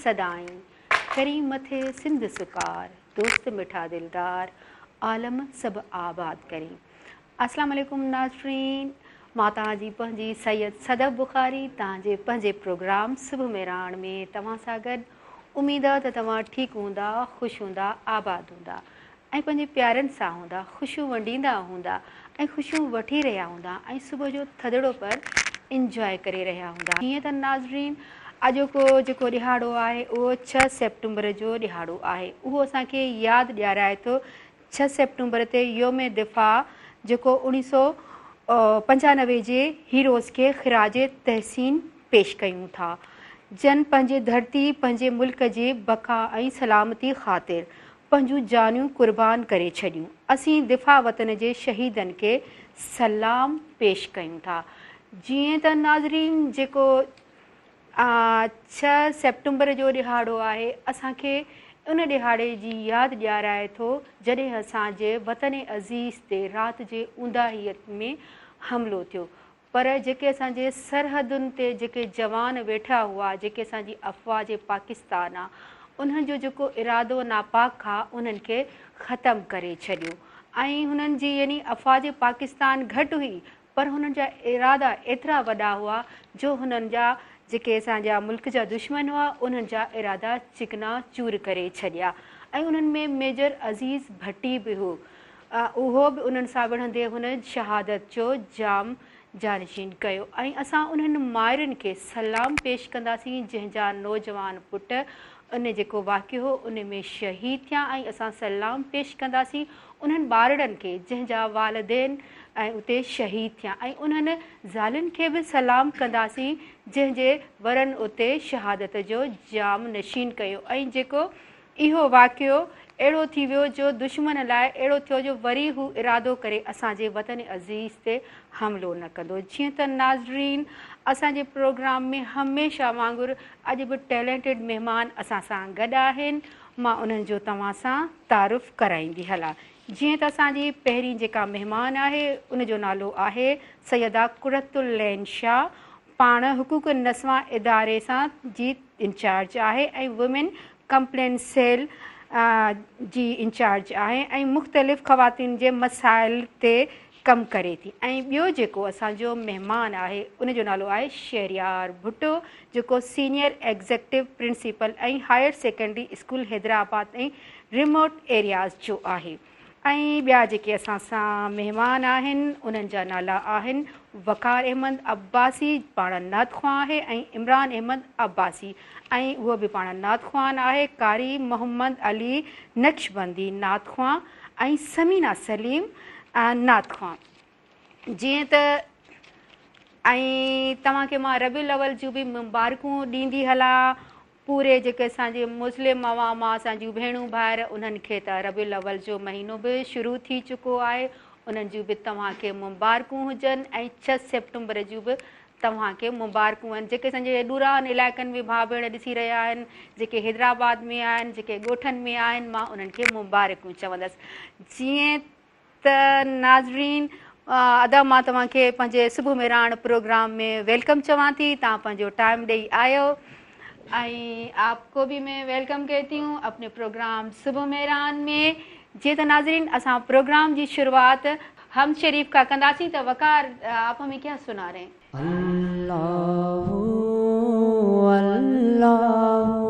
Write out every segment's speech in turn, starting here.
सदाई करी मथे सिंध सुकार दोस्त मिठा दिलदार आलम सब आबाद करी। अस्सलाम वालेकुम नाज़रीन, मां तव्हांजी पंहिंजी सैयद सदब बुखारी तव्हांजे पंहिंजे प्रोग्राम सुबह में राण में तव्हां सां गॾु। उमेद आहे त तव्हां ठीकु हूंदा, ख़ुशि हूंदा, आबाद हूंदा ऐं पंहिंजे प्यारनि सां हूंदा, ख़ुशियूं वंडींदा हूंदा ऐं ख़ुशियूं वठी रहिया हूंदा ऐं सुबुह जो थधिड़ो पर इंजॉय करे रहिया हूंदा। हीअं त नाज़रीन अॼोको जेको ॾिहाड़ो आहे उहो 6 सेप्टेम्बर जो ॾिहाड़ो आहे। उहो असांखे यादि ॾियाराए थो 6 सेप्टेम्बर ते योम दिफ़ा जेको 1995 जे हीरोज़ खे ख़िराज तहसीन पेश कयूं था, जन पंहिंजे धरती पंहिंजे मुल्क जे बका ऐं सलामती ख़ातिर पंहिंजूं जानियूं कुर्बान करे छॾियूं। असीं दिफ़ा वतन जे शहीदनि खे सलाम पेश कयूं था। जीअं त नाज़रीन जेको 6 सेप्टेम्बर जो ॾिहाड़ो आहे असांखे उन ॾिहाड़े जी यादि ॾियाराए थो जॾहिं असांजे वतन अज़ीज़ ते राति जे ऊंदाहीअ में हमिलो थियो। पर जेके असांजे सरहदुनि ते जेके जवान वेठा हुआ, जेके असांजी अफ़वाज पाकिस्तान आहे, उन्हनि जो जेको इरादो नापाक आहे उन्हनि खे ख़तमु करे छॾियो। ऐं हुननि जी यानी अफ़वाज पाकिस्तान घटि हुई पर हुननि जा इरादा एतिरा वॾा हुआ जो हुननि जा जेके असांजा मुल्क जा दुश्मन हुआ उन्हनि जा इरादा चिकना चूर करे छॾिया। ऐं उन्हनि में मेजर अज़ीज़ भट्टी बि हो, उहो बि उन्हनि सां विढ़ंदे हुन शहादत जो जाम जानशीन कयो। ऐं असां उन्हनि माइरुनि खे सलाम पेश कंदासीं जंहिंजा नौजवान पुट उन जेको वाक़ियो हो उन में शहीद थिया। ऐं असां सलाम पेश कंदासीं उन्हनि ॿारड़नि खे जंहिंजा वालिदैन ऐं उते शहीद थिया। ऐं उन्हनि ज़ालुनि खे बि सलाम कंदासीं जंहिंजे वरनि उते शहादत जो जाम नशीन कयो। ऐं जेको इहो वाक़ियो अहिड़ो थी वियो जो दुश्मन लाइ अहिड़ो थियो जो वरी हू इरादो करे असांजे वतन अज़ीज़ ते हमिलो न कंदो। जीअं त नाज़रीन असांजे प्रोग्राम में हमेशह वांगुरु अॼु बि टैलेंटेड महिमान असां सां गॾु आहिनि। मां उन्हनि जो तव्हां सां तारुफ़ कराईंदी हलां। जीअं त असांजी पहिरीं जेका महिमान आहे उनजो नालो आहे सैयदा कुरतुलैन शाह, पाण हुकूक नस्वां इदारे सां जी इंचार्ज आहे ऐं वुमेन कंप्लेन सेल जी इंचार्ज आहे ऐं मुख़्तलिफ़ ख़वातीन जे मसाइल ते कमु करे थी। ऐं ॿियो जेको असांजो महिमान आहे उनजो नालो आहे शहरियार भुट्टो, जेको सीनियर एग्ज़ेक्टिव प्रिंसिपल ऐं हायर सेकेंडरी स्कूल हैदराबाद ऐं रिमोट एरियाज़ जो आहे। ऐं ॿिया जेके असां सां महिमान आहिनि उन्हनि जा नाला आहिनि वक़ार अहमद अब्बासी, पाण नात ख़्वां आहे, ऐं इमरान अहमद अब्बासी ऐं उहो बि पाण नात ख़्वां आहे, कारी मोहम्मद अली नक्शबंदी नात ख़्वां ऐं समीना सलीम नात ख़्वां। जीअं त ऐं तव्हांखे मां रबीउल अव्वल जूं बि मुबारकूं ॾींदी हलां। पूरे जेके असांजे मुस्लिम अवाम आहे, असांजूं भेणूं भाउर, उन्हनि खे त रबीउल अव्वल जो महीनो बि शुरू थी चुको आहे, उन्हनि जूं बि तव्हांखे मुबारकूं हुजनि। ऐं 6 सेप्टेम्बर जूं बि तव्हांखे मुबारकूं आहिनि। जेके असांजे ॾूरान इलाइक़नि में भाउ भेण ॾिसी रहिया आहिनि, जेके हैदराबाद में आहिनि, जेके ॻोठनि में आहिनि, मां उन्हनि खे मुबारकूं चवंदसि। जीअं त नाज़रीन अदा मां तव्हांखे पंहिंजे सुबुह में राण प्रोग्राम में वेलकम चवां थी। तव्हां पंहिंजो टाइम ॾेई आयो ऐं आपको भी मैं वेलकम कहती हूँ अपने प्रोग्राम सुबह में रान में। जी तो नाजरीन असां प्रोग्राम की शुरुआत हम शरीफ का कंदासी। तो वकार आप हमें क्या सुना रहे हैं? अल्लाहु अल्लाहु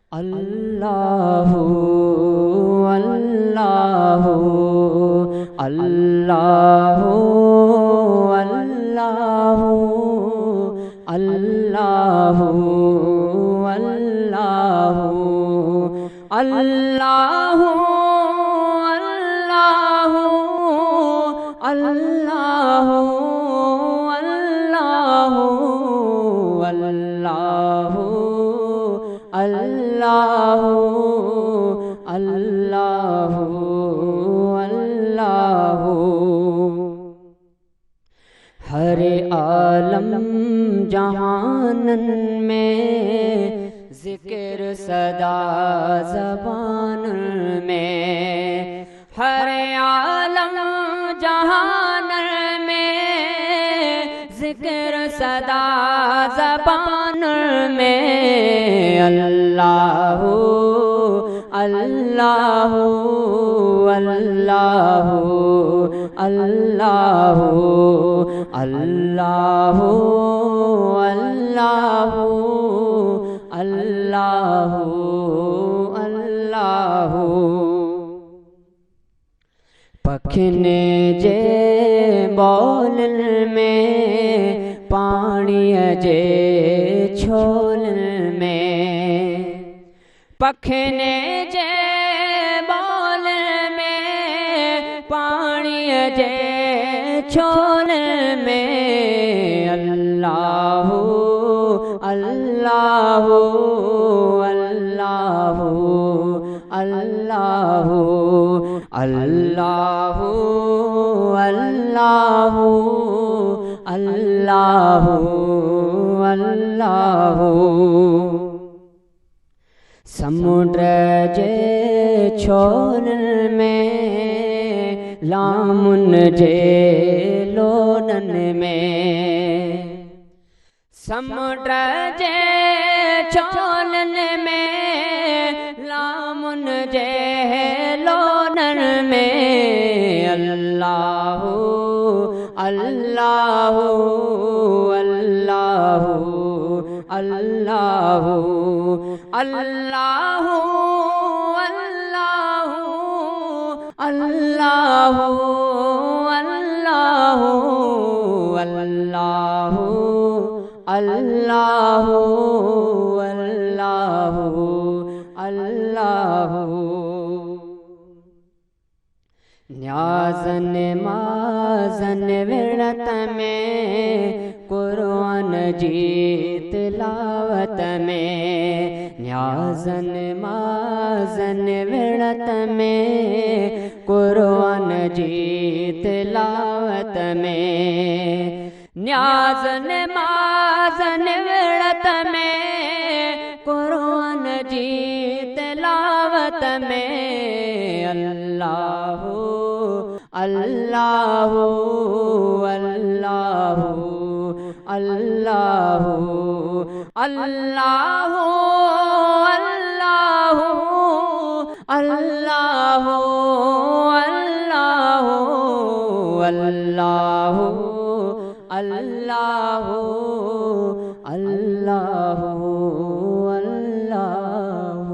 अल्लाहु अल्लाहु अल्लाहु अल्लाहु अल्लाहु अल्लाहु अल्लाहु अल्लाहु अल्लाहु अल्लाहु अल्लाहु अल्लाहु अल्लाहु हर आलम जहानन में जिक्र सदा ज़बान में, हर आलम जहान में जिक्र صدا زبان میں اللہ اللہ اللہ اللہ اللہ اللہ اللہ اللہ پکھنے جے بولن میں پانی جے چھولن میں پکھنے جے بولن میں پانی جے چھولن میں اللہ اللہ اللہ اللہ اللہ اللہ اللہ اللہ سمندر جے چھولن میں لامن جے لونن میں سمندر جے چھولن میں لامن جے لونن میں اللہ اللہ اللہ اللہ اللہ اللہ اللہ اللہ اللہ اللہ اللہ نیازن مازن ورت میں قرآن جی تلاوت میں نیازن مازن ورت میں قرآن جی تلاوت میں نیازن مازن ورت میں قرآن جی تلاوت میں اللہ اللہ اللہ اللہ اللہ اللہ اللہ اللہ اللہ اللہ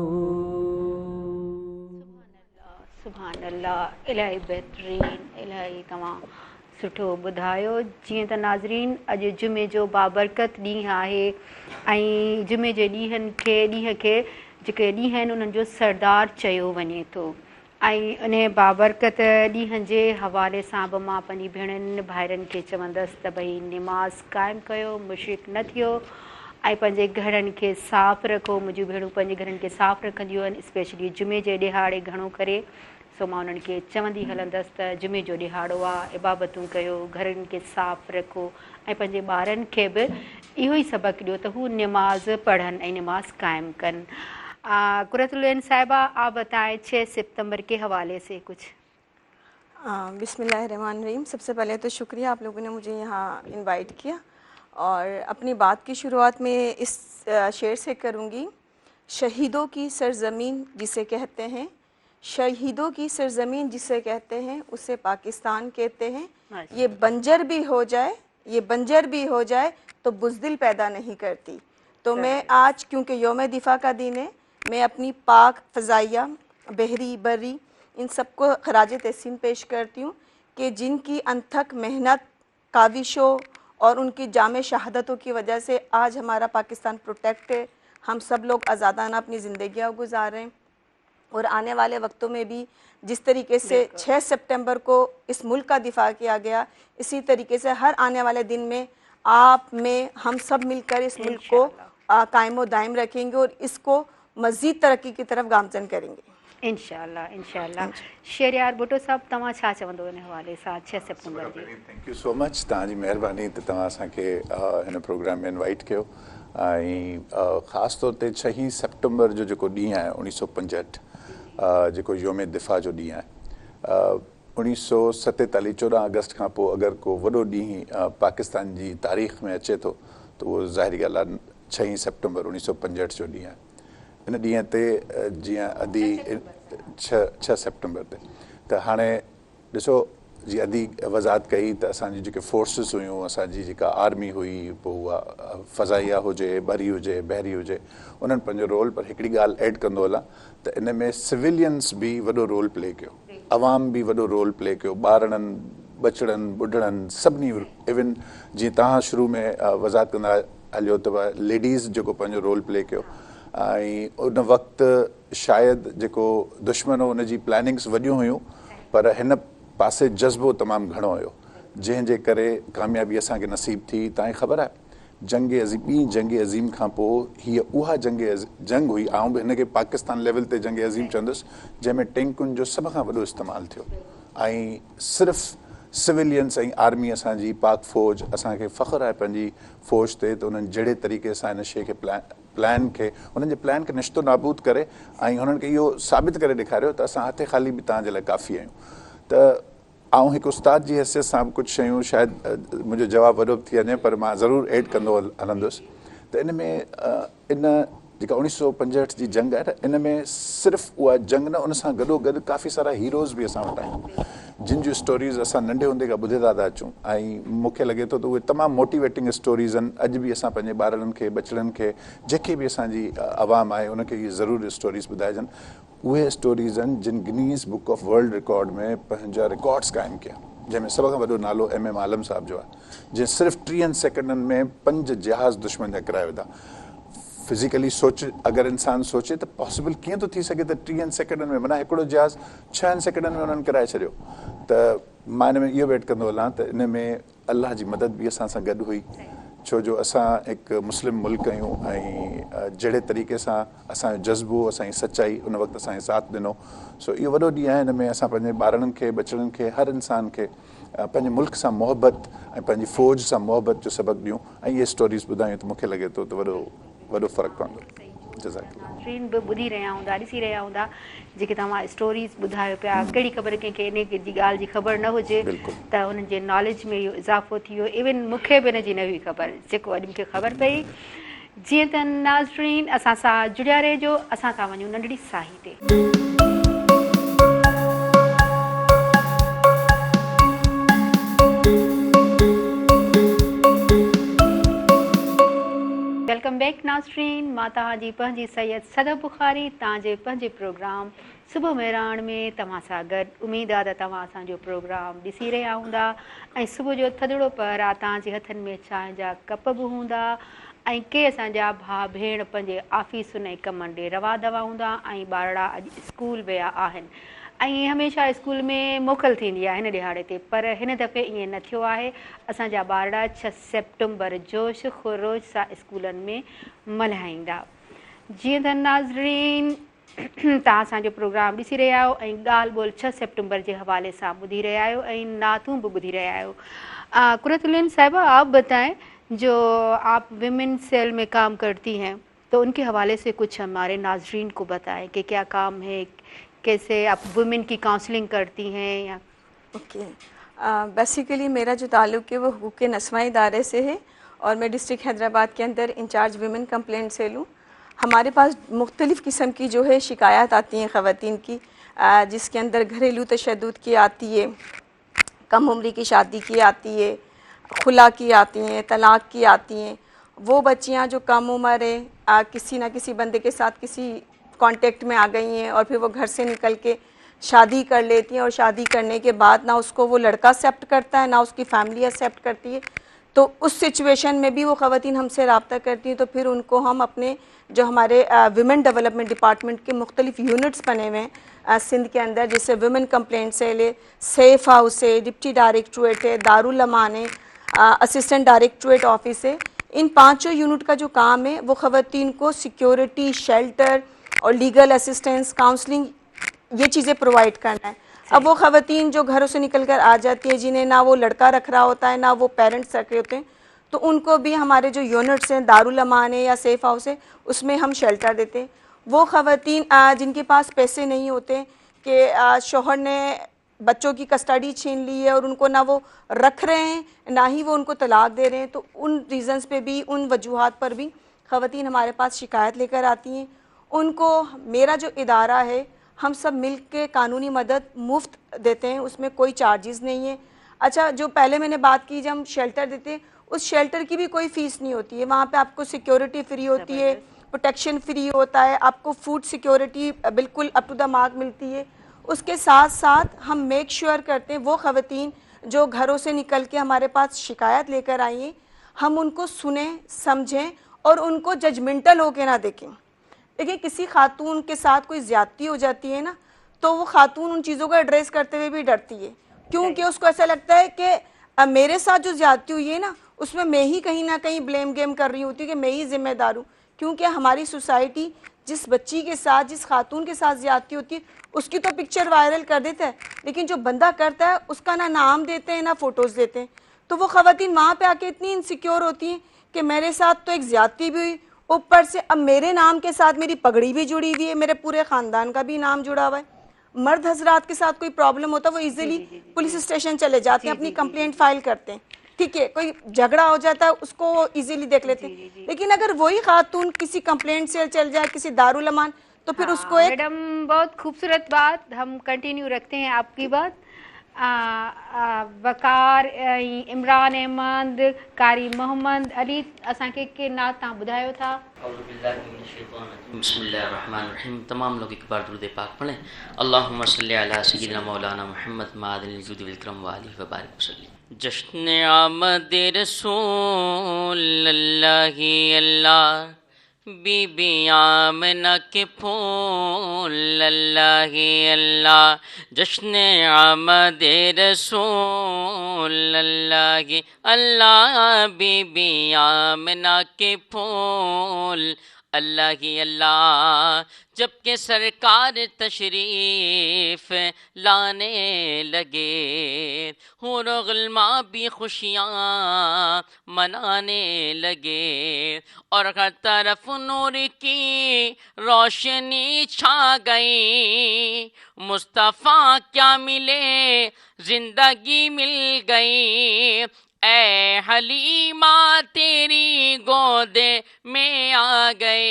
सुभान अल्लाह इलाही बहितरीन इलाही तमाम सुठो ॿुधायो। जीअं त नाज़रीन अॼु जुमे जो बाबरकत ॾींहुं आहे ऐं जुमे जे ॾींहं खे जेके ॾींहं आहिनि उन्हनि जो सरदार चयो वञे थो ऐं उन बाबरकत ॾींहं जे हवाले सां बि मां पंहिंजी भेणनि भाइरनि खे चवंदसि त भई निमाज़ क़ाइमु कयो, मुशरिक न थियो ऐं पंहिंजे घरनि खे साफ़ु रखो। मुंहिंजियूं भेणूं पंहिंजे घरनि खे साफ़ु रखंदियूं आहिनि, स्पेशली जुमे जे ॾिहाड़े घणो करे। सो मां उन्हनि खे चवंदी हलंदसि त जुमे जो ॾिहाड़ो आहे, इबादतूं कयो, घरनि खे साफ़ु रखो ऐं पंहिंजे ॿारनि खे बि इहो ई सबक़ु ॾियो त हू निमाज़ पढ़नि ऐं निमाज़ क़ाइमु कनि। कुरतुलैन साहिबा, आप बताएं 6 सितंबर के हवाले से कुछ। बिस्मिल्लाहिर्रहमानिर्रहीम। सबसे पहले तो शुक्रिया आप लोगों ने मुझे यहाँ इनवाइट किया और अपनी बात की शुरुआत में इस शेर से करूँगी। शहीदों की सरज़मीन जिसे कहते हैं, शहीदों की सरज़मीन जिसे कहते हैं उसे पाकिस्तान कहते हैं। ये बंजर भी हो जाए तो बुज़दिल पैदा नहीं करती। तो मैं आज क्योंकि यौम दिफा का दिन है, मैं अपनी पाक फ़ज़ाइया बहरी बर्री इन सबको खराज तहसीन पेश करती हूँ कि जिनकी अनथक मेहनत, काविशों और उनकी जामे शहादतों की वजह से आज हमारा पाकिस्तान प्रोटेक्ट है। हम सब लोग आज़ादाना अपनी ज़िंदगियाँ गुजार रहे हैं और आने वाले वक्तों में भी जिस तरीके से 6 सितंबर को इस मुल्क का दिफा किया गया, इसी तरीके से हर आने वाले दिन में आप में हम सब मिलकर इस मुल्क को कायम व दायम रखेंगे और इसको मज़ीद तरक्की की तरफ गामज़न करेंगे इंशाअल्लाह इंशाअल्लाह। शहरयार भुट्टो साहब, तव्हां छा चवंदो इन हवाले सां 6 सितंबर जी? थैंक यू सो मच, तव्हांजी महिरबानी त तव्हां असांखे हिन प्रोग्राम में इनवाइट कयो। ऐं ख़ासि तौर ते 6 सितंबर जो जेको ॾींहुं आहे 1965 जेको यौम दिफ़ा जो ॾींहुं आहे, 1947 14 अगस्त खां पोइ अगरि को वॾो ॾींहुं पाकिस्तान जी तारीख़ में अचे थो त उहो ज़ाहिरी ॻाल्हि आहे 6 सेप्टेम्बर 1965 जो ॾींहुं आहे। इन ॾींहं ते जीअं अदी 6 सेप्टेम्बर ते त हाणे ॾिसो जीअं अदी वज़ाहत कई त असांजी जेके फोर्सिस हुयूं, असांजी जेका आर्मी हुई, पोइ उहा फ़ज़ाइया हुजे, ॿरी हुजे, बहरी हुजे, उन्हनि पंहिंजो रोल, पर हिकिड़ी ॻाल्हि ऐड कंदो हलां त इन में सिविलियंस बि वॾो रोल प्ले कयो, अवाम बि वॾो रोल प्ले कयो, ॿारड़नि, बचड़नि, ॿुढड़नि, सभिनी, इवन जीअं तव्हां शुरू में वज़ाहत कंदा हलियो त लेडीज़ जेको पंहिंजो रोल प्ले कयो। ऐं उन वक़्तु शायदि जेको दुश्मन हो उनजी प्लैनिंग्स वॾियूं हुयूं, पर हिन पासे जज़्बो तमामु घणो हुयो, जंहिंजे करे कामयाबी असांखे नसीब थी। तव्हांखे ख़बर आहे ॿी जंग अज़ीम खां पोइ हीअ उहा जंग हुई, ऐं बि हिनखे पाकिस्तान लेवल ते जंग अज़ीम चवंदुसि, जंहिंमें टैंकुनि जो सभ खां वॾो इस्तेमालु थियो ऐं सिर्फ़ु सिविलियंस ऐं आर्मी असांजी पाक फ़ौज, असांखे फ़ख़्रु आहे पंहिंजी फ़ौज ते, त उन्हनि जहिड़े तरीक़े सां हिन शइ खे प्लान खे उन्हनि जे प्लान खे निश्तो नाबूद करे ऐं हुननि खे इहो साबित करे ॾेखारियो त असां हथे ख़ाली बि तव्हांजे लाइ काफ़ी आहियूं। त ऐं हिकु उस्ताद जी हैसियत सां बि कुझु शयूं शायदि मुंहिंजो जवाबु वॾो थी वञे, पर मां ज़रूरु ऐड कंदो हलंदुसि त इन में इन जेका 1965 जी जंग आहे न, इन में सिर्फ़ु उहा जंग न, उन सां गॾोगॾु काफ़ी सारा हीरोज़ बि असां वटि आहिनि, जिन जूं स्टोरीज़ असां नंढे हूंदे खां ॿुधंदा था अचूं, ऐं मूंखे लॻे थो त उहे तमामु मोटिवेटिंग स्टोरीज़ आहिनि। अॼु बि असां पंहिंजे ॿारनि खे, बचड़नि खे, जेके बि असांजी आवाम आहे उनखे इहे ज़रूरु स्टोरीज़ ॿुधाइजनि। उहे स्टोरीज़ आहिनि जिन Guinness book of world record में पंहिंजा रिकॉर्ड्स क़ाइमु कया, जंहिंमें सभ खां वॾो नालो MM आलम साहब जो आहे, जंहिं सिर्फ़ु 30 सेकंडनि में 5 जहाज़ दुश्मन जा किराए विधा। फिज़िकली अगरि इंसानु सोचे त पॉसिबल कीअं थो थी सघे त 30 सेकंडनि में, माना हिकिड़ो जहाज़ 6 सेकंडनि में उन्हनि किराए छॾियो। त मां हिन में इहो वेट कंदो हलां त इन में अलाह जी मदद बि असां सां गॾु हुई, छो जो असां हिकु मुस्लिम मुल्क आहियूं ऐं जहिड़े तरीक़े सां असांजो जज़्बो, असांजी सचाई उन वक़्तु असांखे साथ ॾिनो। सो इहो वॾो ॾींहुं आहे, हिन में असां पंहिंजे ॿारनि खे, बचड़नि खे, हर इंसान खे पंहिंजे मुल्क सां मोहबत ऐं पंहिंजी फ़ौज सां मोहबत जो सबक़ु ॾियूं ऐं इहे स्टोरीज़ ॿुधायूं त मूंखे लॻे थो त वॾो फ़र्क़ु पवंदो। ट्रेन बि ॿुधी रहिया हूंदा, ॾिसी रहिया हूंदा जेके तव्हां स्टोरीज़ ॿुधायो पिया, कहिड़ी ख़बर कंहिंखे इन जी ॻाल्हि जी ख़बर न हुजे त हुननि जे नॉलेज में इहो इज़ाफ़ो थी वियो। इवन मूंखे बि इन जी न हुई ख़बर, जेको अॼु मूंखे ख़बर पई। जीअं त नाज़रीन असां सां जुड़िया रहिजो, असां था वञूं नंढड़ी साही ते। वेलकम बैक नाज़रीन, मां तव्हांजी पंहिंजी सैयद सदब बुखारी, तव्हांजे पंहिंजे प्रोग्राम सुबुह मेराण में तव्हां सां गॾु। उमेदु आहे त तव्हां असांजो प्रोग्राम ॾिसी रहिया हूंदा ऐं सुबुह जो थधिड़ो पहर आहे, तव्हांजे हथनि में चांहि जा कप बि हूंदा ऐं के असांजा भाउ भेण पंहिंजे ऑफिसुनि ऐं कमनि ॾे रवा दवा हूंदा ऐं ॿारड़ा अॼु स्कूल विया आहिनि ऐं हमेशह स्कूल में मोकल थींदी आहे हिन ॾिहाड़े ते, पर हिन दफ़े ईअं न थियो आहे। असांजा ॿारड़ा 6 सेप्टेम्बर जोश ख़ुरोश सां स्कूलनि में मल्हाईंदा। जीअं त नाज़रीन तव्हां असांजो प्रोग्राम ॾिसी रहिया आहियो ऐं ॻाल्हि ॿोल 6 सेप्टेम्बर जे हवाले सां ॿुधी रहिया आहियो ऐं नातूं बि ॿुधी रहिया आहियो। कुरतुलिन साहिबा, आप बताएं, जो आप विमेन सेल में काम करती हैं तो उनके हवाले से कुछ हमारे नाज़रीन को बताएं कि क्या काम है, कैसे आप वुमेन की काउंसलिंग करती हैं या? ओके, बेसिकली मेरा जो ताल्लुक़ है वो हुकूक़ नस्वां इदारे से है और मैं डिस्ट्रिक्ट हैदराबाद के अंदर इंचार्ज वुमेन कंप्लेंट सेल हूँ। हमारे पास मुख्तलिफ़ किस्म की जो है शिकायत आती हैं ख़वातीन की, जिसके अंदर घरेलू तशद्दुद की आती है, कम उम्री की शादी की आती है, खुला की आती हैं, तलाक़ की आती हैं। वो बच्चियाँ जो कम उम्र है, किसी ना किसी बंदे के साथ किसी कांटेक्ट में आ गई हैं और फिर वो घर से निकल के शादी कर लेती हैं और शादी करने के बाद ना उसको वो लड़का एक्सेप्ट करता है ना उसकी फैमिली एक्सेप्ट करती है। तो उस सिचुएशन में भी वो ख़वातीन हमसे रब्ता करती हैं, तो फिर उनको हम अपने जो हमारे वुमेन डेवलपमेंट डिपार्टमेंट के मुख्तलिफ यूनिट्स बने हुए हैं सिंध के अंदर, जैसे वुमेन कंप्लेंट सेल है, सेफ हाउस है, डिप्टी डायरेक्टरेट है, दारुल अमान है, असिस्टेंट डायरेक्टरेट ऑफिस है। इन 5 यूनिट का जो काम है वो ख़वातीन को सिक्योरिटी, शेल्टर और लीगल असिस्टेंस, काउंसलिंग, ये चीज़ें प्रोवाइड करना है। अब वो ख़वातीन जो घरों से निकल कर आ जाती है, जिन्हें ना वो लड़का रख रहा होता है ना वो पेरेंट्स रख रहे होते हैं, तो उनको भी हमारे जो यूनिट्स हैं, दारुल अमान है या सेफ हाउस है, उसमें हम शेल्टर देते हैं। वो ख़वातीन जिनके पास पैसे नहीं होते कि शौहर ने بچوں کی کسٹڈی چھین لی ہے اور ان کو نہ وہ رکھ رہے ہیں نہ ہی وہ ان کو طلاق دے رہے ہیں، تو ان ریزنز پہ بھی، ان وجوہات پر بھی خواتین ہمارے پاس شکایت لے کر آتی ہیں. ان کو میرا جو ادارہ ہے ہم سب مل کے قانونی مدد مفت دیتے ہیں، اس میں کوئی چارجز نہیں ہے. اچھا، جو پہلے میں نے بات کی جب ہم شیلٹر دیتے ہیں، اس شیلٹر کی بھی کوئی فیس نہیں ہوتی ہے. وہاں پہ آپ کو سیکیورٹی فری ہوتی ہے، پروٹیکشن فری ہوتا ہے، آپ کو فوڈ سیکیورٹی بالکل اپ ٹو دا مارک ملتی ہے. اس کے ساتھ ساتھ ہم میک شیور کرتے ہیں وہ خواتین جو گھروں سے نکل کے ہمارے پاس شکایت لے کر آئی ہیں، ہم ان کو سنیں، سمجھیں اور ان کو ججمنٹل ہو کے نہ دیکھیں. دیکھیں، کسی خاتون کے ساتھ کوئی زیادتی ہو جاتی ہے نا، تو وہ خاتون ان چیزوں کو ایڈریس کرتے ہوئے بھی ڈرتی ہے، کیونکہ اس کو ایسا لگتا ہے کہ میرے ساتھ جو زیادتی ہوئی ہے نا، اس میں ہی کہیں نہ کہیں بلیم گیم کر رہی ہوتی ہے کہ میں ہی ذمہ دار ہوں. کیونکہ ہماری سوسائٹی جس بچی کے ساتھ، جس خاتون کے ساتھ زیادتی ہوتی ہے، اس کی تو پکچر وائرل کر دیتا ہے، لیکن جو بندہ کرتا ہے اس کا نہ نام دیتے ہیں نہ فوٹوز دیتے ہیں. تو وہ خواتین وہاں پہ آ کے اتنی انسیکیور ہوتی ہیں کہ میرے ساتھ تو ایک زیادتی بھی ہوئی، اوپر سے اب میرے نام کے ساتھ میری پگڑی بھی جڑی ہوئی ہے، میرے پورے خاندان کا بھی نام جڑا ہوا ہے. مرد حضرات کے ساتھ کوئی پرابلم ہوتا ہے وہ ایزیلی پولیس اسٹیشن چلے جاتے ہیں، اپنی کمپلینٹ فائل کرتے ہیں، ٹھیک ہے، کوئی جھگڑا ہو جاتا ہے اس کو ایزیلی دیکھ لیتے ہیں. لیکن اگر وہی خاتون کسی کمپلینٹ سے چل جائے کسی دارالامان، تو پھر اس کو ایک میڈم بہت خوبصورت بات، ہم کنٹینیو رکھتے ہیں آپ کی بات. وقار، عمران احمد، قاری محمد علی، اساں کے نعت تاں بدھایو تھا. اعوذ باللہ من الشیطان الرجیم، بسم اللہ الرحمن الرحیم. تمام لوگ ایک بار درود پاک پڑھیں. اللہم صلی علی سیدنا مولانا محمد معدن الجود والکرم وآلہ وبارک وسلم. جشن آمد رسول اللہ اللہ، بی بی آمنہ کے پھول اللہ اللہ. جشن آمد رسول اللہ اللہ، بی بی آمنہ کے پھول اللہ اللہ. جب کہ سرکار تشریف لانے لگے، حور و غلماں بھی خوشیاں منانے لگے، اور ہر طرف نور کی روشنی چھا گئی. مصطفیٰ کیا ملے، زندگی مل گئی. اے حلیمہ تیری گود میں آ گئے.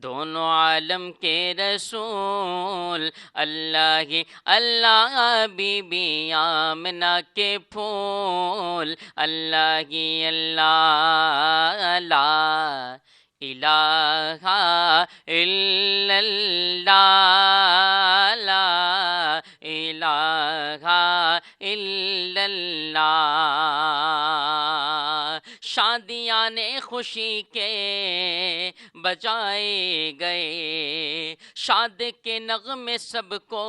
دونوں عالم کے رسول اللہ اللہ، بی بی آمنہ کے پھول اللہ اللہ. لا الہ الا اللہ، لا الہ الا اللہ. شادیاں نے خوشی کے بجائے گئے، شاد کے نغمے سب کو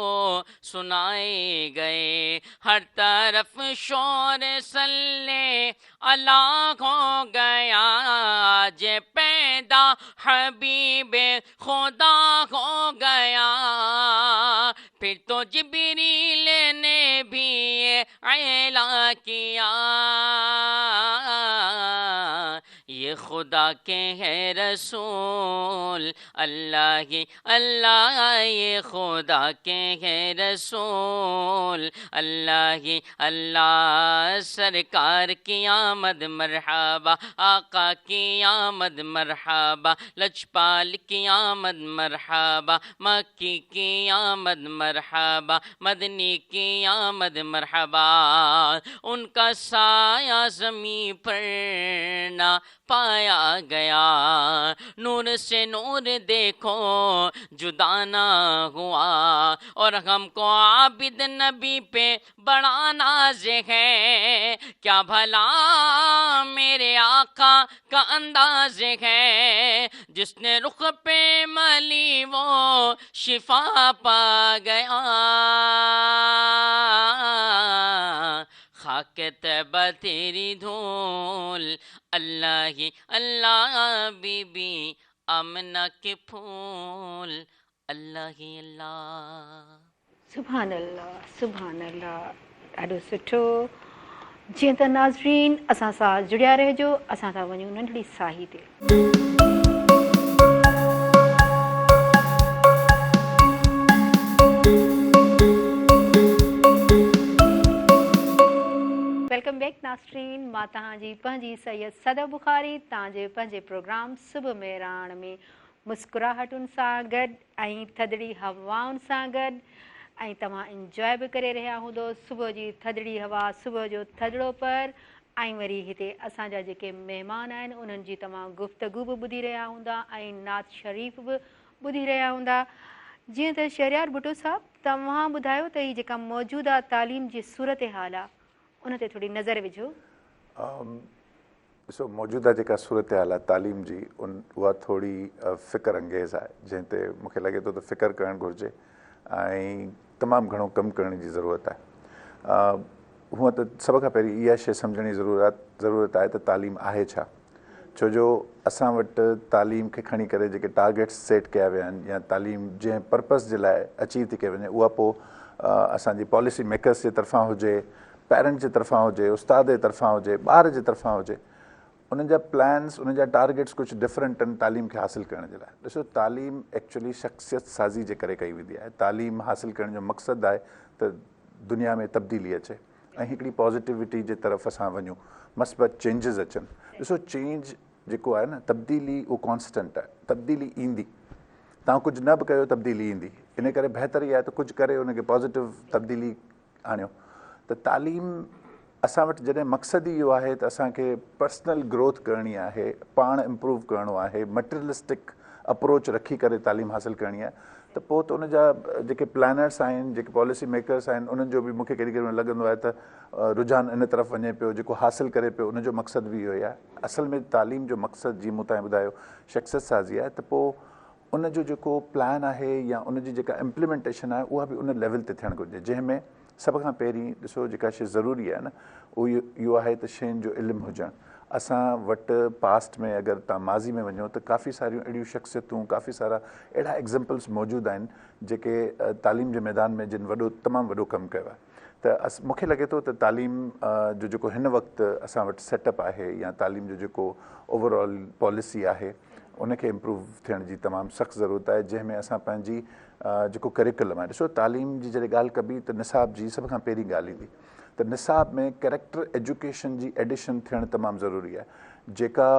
سنائے گئے. ہر طرف شور صلی اللہ ہو گیا، آج پیدا حبیب خدا ہو گیا. پھر تو جبریل نے بھی اعلان کیا، یہ خدا کے ہے رسول اللہ اللہ، یہ خدا کے ہے رسول اللہ اللہ. سرکار کی آمد مرحبا، آقا کی آمد مرحبا، لجپال کی آمد مرحبا، مکی کی آمد مرحبا، مدنی کی آمد مرحبا. ان کا سایہ زمین پر نہ پایا گیا، نور سے نور دیکھو جدا نہ ہوا. اور ہم کو عابد نبی پہ بڑا ناز ہے، کیا بھلا میرے آقا کا انداز ہے. جس نے رخ پہ ملی وہ شفا پا گیا، خاک طیبہ تیری دھول اللہ اللہ، بی بی آمنہ کے پھول اللہ اللہ. سبحان اللہ، سبحان اللہ، ॾाढो सुठो. जीअं त नाज़रीन असां सां जुड़िया रहिजो. असां था वञूं नंढड़ी साही ते. नासरीन, मां तव्हांजी पंहिंजी सैयद सदर बुखारी तव्हांजे पंहिंजे प्रोग्राम सुबुह में राण में मुस्कुराहटुनि सां गॾु ऐं थधिड़ी हवाउनि सां गॾु ऐं तव्हां इंजॉय बि करे रहिया हूंदो सुबुह जी थधिड़ी हवा, सुबुह जो थधिड़ो पर ऐं वरी हिते असांजा जेके महिमान आहिनि उन्हनि जी तव्हां गुफ़्तगू बि ॿुधी रहिया हूंदा ऐं नात शरीफ़ बि ॿुधी रहिया हूंदा। जीअं त शहरियार भुट्टो साहब, तव्हां ॿुधायो त हीअ जेका मौजूदा तालीम जी सूरत हाल आहे उन ते थोरी नज़र विझो। ॾिसो, मौजूदा जेका सूरत हाल आहे तालीम जी उहा थोरी फ़िक्र अंगेज़ आहे, जंहिं ते मूंखे लॻे थो त फ़िक्र करणु घुरिजे ऐं तमामु घणो कमु करण जी ज़रूरत आहे। हूअं त सभ खां पहिरीं इहा शइ सम्झण जी ज़रूरत आहे त तालीम आहे छा। छो जो असां वटि तालीम खे खणी करे जेके टारगेट्स सेट कया विया आहिनि या तालीम जंहिं पर्पज़ जे लाइ अचीव थी कई वञे उहा पोइ असांजी पॉलिसी मेकर्स जे तरफ़ां हुजे, पेरेंट्स जे तरफ़ां हुजे, उस्ताद जे तरफ़ां हुजे, ॿार जे तरफ़ां हुजे, उन्हनि जा प्लान्स, उन्हनि जा टारगेट्स कुझु डिफरेंट आहिनि तालीम खे हासिलु करण जे लाइ। ॾिसो, तालीम एक्चुअली शख़्सियत साज़ी जे करे कई वेंदी आहे। तालीम हासिलु करण जो मक़सदु आहे त दुनिया में तब्दीली अचे ऐं हिकिड़ी पॉज़िटिविटी जे तरफ़ असां वञूं, मस्बत चेंजिस अचनि। ॾिसो, चेंज जेको आहे न, तब्दीली उहो कॉन्स्टेंट आहे, तब्दीली ईंदी। तव्हां कुझु न बि कयो तब्दीली ईंदी, इन करे बहितर इहा आहे त कुझु करे उनखे पॉज़िटिव तब्दीली आणियो। त तालीम असां वटि जॾहिं मक़सदु ई इहो आहे त असांखे पर्सनल ग्रोथ करणी आहे, पाण इम्प्रूव करिणो आहे, मटेरियलिस्टिक अप्रोच रखी करे तालीम हासिलु करणी आहे, त पोइ त उनजा जेके प्लानर्स आहिनि, जेके पॉलिसी मेकर्स आहिनि, उन्हनि जो बि मूंखे केॾी केॾी महिल लॻंदो आहे त रुझान इन तरफ़ वञे पियो, जेको हासिलु करे पियो उनजो मक़सदु बि इहो ई आहे। असल में तालीम जो मक़सदु, जीअं मूं तव्हां ॿुधायो, शख़्सियत साज़ी आहे, त पोइ उनजो जेको प्लान आहे या उनजी जेका इम्प्लीमेंटेशन आहे उहा बि उन लेवल ते थियणु घुरिजे, जंहिंमें सभ खां पहिरीं ॾिसो जेका शइ ज़रूरी आहे न उहो इहो आहे त शयुनि जो इल्मु हुजणु। असां वटि पास्ट में अगरि तव्हां माज़ी में वञो त काफ़ी सारियूं अहिड़ियूं शख़्सियतूं, काफ़ी सारा अहिड़ा एग्ज़ाम्पल्स मौजूदु आहिनि जेके तालीम जे मैदान में जिन तमामु वॾो कमु कयो आहे। त मूंखे लॻे थो त तालीम जो जेको हिन वक़्तु असां वटि सेटअप आहे या तालीम जो जेको ओवरऑल पॉलिसी आहे उनखे इम्प्रूव थियण जी तमामु सख़्तु ज़रूरत आहे, जंहिंमें असां पंहिंजी जेको करिकुलम आहे, ॾिसो तालीम जी जॾहिं ॻाल्हि कबी त निसाब जी सभ खां पहिरीं ॻाल्हि ईंदी। त निसाब में कैरेक्टर एजुकेशन जी एडिशन थियणु तमामु ज़रूरी आहे, जेका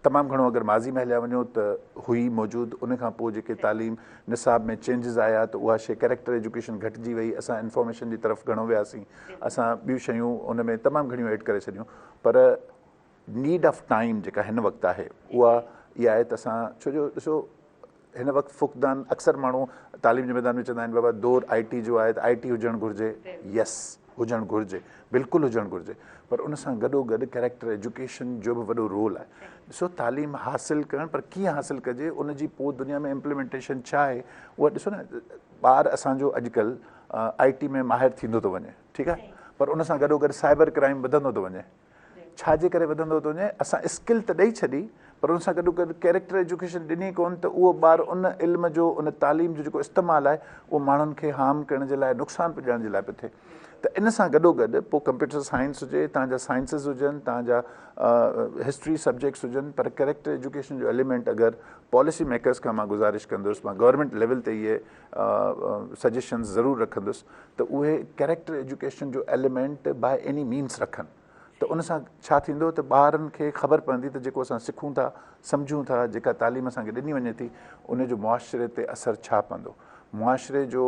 तमामु घणो अगरि माज़ी में हलिया वञो त हुई मौजूदु। उन खां पोइ जेके तालीम निसाब में चेंजिस आया त उहा शइ कैरेक्टर एजुकेशन घटिजी वई, असां इंफॉर्मेशन जी तरफ़ घणो वियासीं, असां ॿियूं शयूं उन में तमामु घणियूं एड करे छॾियूं। पर नीड ऑफ टाइम जेका हिन वक़्तु आहे उहा इहा आहे त असां, छो जो ॾिसो हिन वक़्तु फ़ुक़दान अक्सर माण्हू तालीम जे मैदान में चवंदा आहिनि बाबा दौर IT जो आहे त IT हुजणु घुरिजे। यस, हुजणु घुरिजे, बिल्कुलु हुजणु घुरिजे, पर उन सां गॾोगॾु कैरेक्टर एजुकेशन जो बि वॾो रोल आहे। ॾिसो, तालीम हासिलु करणु, पर कीअं हासिलु कजे, उनजी पोइ दुनिया में इम्प्लीमेंटेशन छा आहे उहा ॾिसो न। ॿारु असांजो अॼुकल्ह IT में माहिर थींदो थो वञे, ठीकु आहे, पर उन सां गॾोगॾु साइबर क्राइम वधंदो थो वञे। छाजे करे वधंदो थो वञे? असां स्किल त ॾेई छॾी, पर उन सां गॾोगॾु कैरेक्टर एजुकेशन ॾिनी कोन, त उहो ॿारु उन इल्म जो, उन तालीम जो जेको इस्तेमालु आहे उहो माण्हुनि खे हार्म करण जे लाइ, नुक़सानु पुॼाइण जे लाइ पियो थिए। त इन सां गॾोगॾु पोइ कंप्यूटर साइंस हुजे, तव्हांजा साइंसिस हुजनि, तव्हांजा हिस्ट्री सब्जेक्ट्स हुजनि, पर कैरेक्टर एजुकेशन जो एलिमेंट अगरि पॉलिसी मेकर्स खां मां गुज़ारिश कंदुसि, मां गवर्नमेंट लेवल ते इहे सजेशन्स ज़रूरु रखंदुसि त उहे कैरेक्टर एजुकेशन जो एलिमेंट बाय एनी मीन्स रखनि। त उन सां छा थींदो त ॿारनि खे ख़बर पवंदी त जेको असां सिखूं था, सम्झूं था, जेका तालीम असांखे ॾिनी वञे थी उनजो मुआशिरे ते असरु छा पवंदो। मुआशिरे जो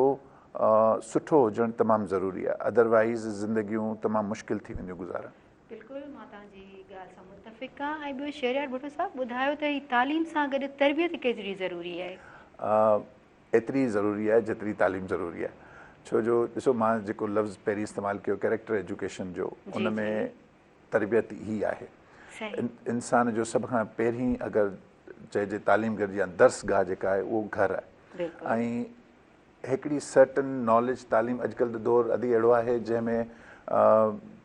सुठो हुजणु तमामु ज़रूरी आहे, अदरवाइज़ ज़िंदगियूं तमामु मुश्किल थी वेंदियूं गुज़ारणु। बिल्कुलु, मां तव्हांजी ॻाल्हि सां मुतफ़िक़ आहियां। ऐं ॿियो शहरियार भुट्टो साहब ॿुधायो त हीअ तालीम सां गॾु तरबियत केतिरी ज़रूरी आहे? एतिरी ज़रूरी आहे जेतिरी तालीम ज़रूरी आहे। छो जो ॾिसो, मां जेको लफ़्ज़ पहिरीं इस्तेमालु कयो कैरेक्टर एजुकेशन जो, उन में तरबियत ई आहे। इंसान जो सभ खां पहिरीं अगरि चइजे तालीम घर या दर्सगाह जेका आहे उहो घरु आहे। ऐं हिकिड़ी सर्टन नॉलेज तालीम, अॼुकल्ह त दौरु अॼु अहिड़ो आहे जंहिंमें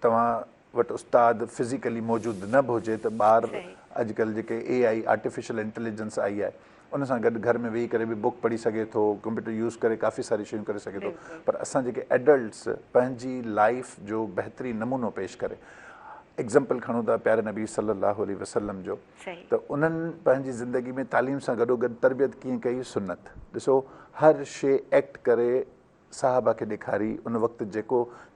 तव्हां वटि उस्ताद फिज़िकली मौजूदु न बि हुजे त ॿारु अॼुकल्ह जेके AI आर्टिफिशियल इंटेलिजेंस आई आहे उन सां गॾु घर में वेही करे बि बुक पढ़ी सघे थो, कंप्यूटर यूज़ करे काफ़ी सारी शयूं करे सघे थो। पर असां जेके एडल्ट्स पंहिंजी लाइफ जो बहितरीनु नमूनो पेश करे, एग्ज़ाम्पल खणूं था प्यारे नबी सल्लल्लाहु अलैहि वसल्लम जो, त उन्हनि पंहिंजी ज़िंदगी में तालीम सां गॾोगॾु तरबियत कीअं कई, सुन्नत। ॾिसो, हर शइ एक्ट करे साहबा खे ॾेखारी उन वक़्तु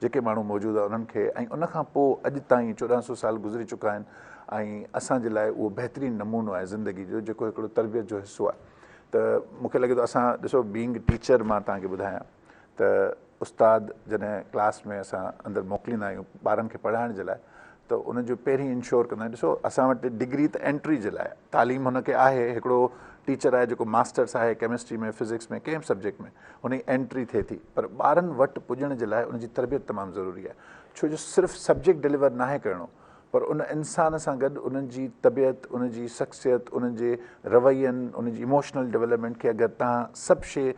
जेके माण्हू मौजूदु आहे उन्हनि खे, ऐं उन खां पोइ अॼु ताईं 1400 साल गुज़री चुका आहिनि ऐं असांजे लाइ उहो बहितरीनु नमूनो आहे ज़िंदगी जो जेको हिकिड़ो तरबियत जो हिसो आहे। त मूंखे लॻे थो असां ॾिसो बीइंग टीचर मां तव्हांखे ॿुधायां त उस्ताद जॾहिं क्लास में असां अंदरि मोकिलींदा आहियूं ॿारनि खे पढ़ाइण जे लाइ त उनजो पहिरीं इंश्योर कंदा आहियूं। ॾिसो असां वटि डिग्री त एंट्री जे लाइ तालीम हुनखे आहे, हिकिड़ो टीचर आहे जेको मास्टर्स आहे केमिस्ट्री में, फिज़िक्स में, कंहिं सब्जेक्ट में, हुन जी एंट्री थिए थी, पर ॿारनि वटि पुॼण जे लाइ उनजी तरबियत तमामु ज़रूरी आहे। छो जो सिर्फ़ु सब्जेक्ट डिलीवर नाहे करिणो, पर उन इंसान सां गॾु उन्हनि जी तबियत, उनजी शख़्सियत, उन्हनि जे रवैयनि, उनजी इमोशनल डेवलपमेंट खे अगरि तव्हां सभु शइ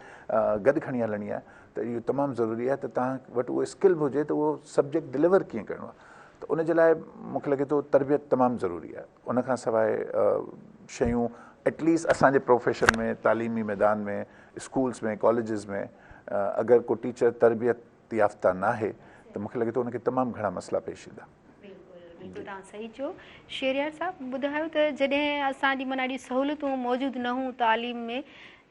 गॾु खणी हलणी आहे त इहो तमामु ज़रूरी आहे त तव्हां वटि उहो स्किल बि हुजे त उहो सब्जेक्ट डिलीवर कीअं करिणो आहे। त उन जे लाइ मूंखे लॻे थो तरबियत तमामु ज़रूरी आहे। उन खां सवाइ शयूं एटलीस्ट असांजे प्रोफेशन में, तालीमी मैदान में, स्कूल्स में, कॉलेजिस में अगरि को टीचर तरबियत याफ़्ता न आहे त मूंखे लॻे थो उनखे तमामु घणा मसइला पेश ईंदा। बिल्कुलु तव्हां सही चयो। शेरियार साहब ॿुधायो त जॾहिं असांजी माना एॾी सहूलियतूं मौजूदु न हुयूं तालीम में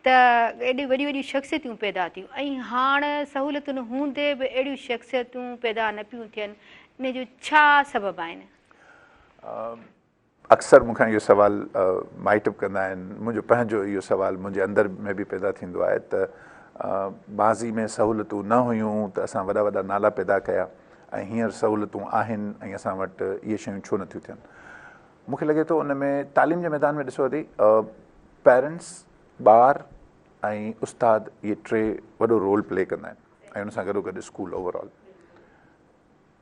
त एॾी वॾी वॾी शख़्सियतूं पैदा थियूं, ऐं हाणे सहूलियतुनि हूंदे बि अहिड़ियूं शख़्सियतूं पैदा न पियूं थियनि, इन जो छा सबबु आहिनि? अक्सर मूंखां इहो सुवालु माइटअप कंदा आहिनि, मुंहिंजो पंहिंजो इहो सुवालु मुंहिंजे अंदरि में बि पैदा थींदो आहे त माज़ी में सहूलियतूं न हुयूं त असां वॾा वॾा नाला पैदा कया ऐं हींअर सहूलियतूं आहिनि ऐं असां वटि इहे शयूं छो नथियूं थियनि। मूंखे लॻे थो उन में तालीम जे मैदान में ॾिसो थी पेरेंट्स, ॿार ऐं उस्ताद इहे टे वॾो रोल प्ले कंदा आहिनि ऐं उन सां गॾोगॾु स्कूल ओवरऑल।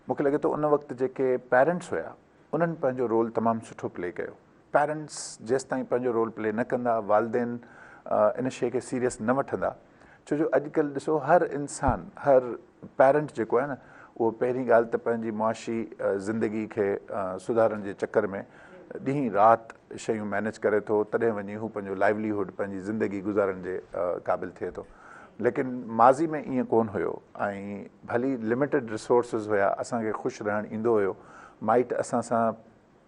मूंखे लॻे थो उन वक़्तु जेके पेरेंट्स हुया उन्हनि पंहिंजो रोल तमामु सुठो प्ले कयो। पेरेंट्स जेसिताईं पंहिंजो रोल प्ले न कंदा, वालदेन इन शइ खे सीरियस न वठंदा, छो जो अॼुकल्ह ॾिसो हर इंसानु, हर पेरेंट जेको आहे न उहो पहिरीं ॻाल्हि त पंहिंजी मुआशी ज़िंदगी खे सुधारण जे चकर में ॾींहुं राति शयूं मैनेज करे थो, तॾहिं वञी हू पंहिंजो लाइवलीहुड, पंहिंजी ज़िंदगी गुज़ारण जे क़ाबिल थिए थो। लेकिन माज़ी में ईअं कोन हुयो ऐं भली लिमिटेड रिसोर्सिस हुया, असांखे ख़ुशि रहणु ईंदो हुयो, माइट असां सां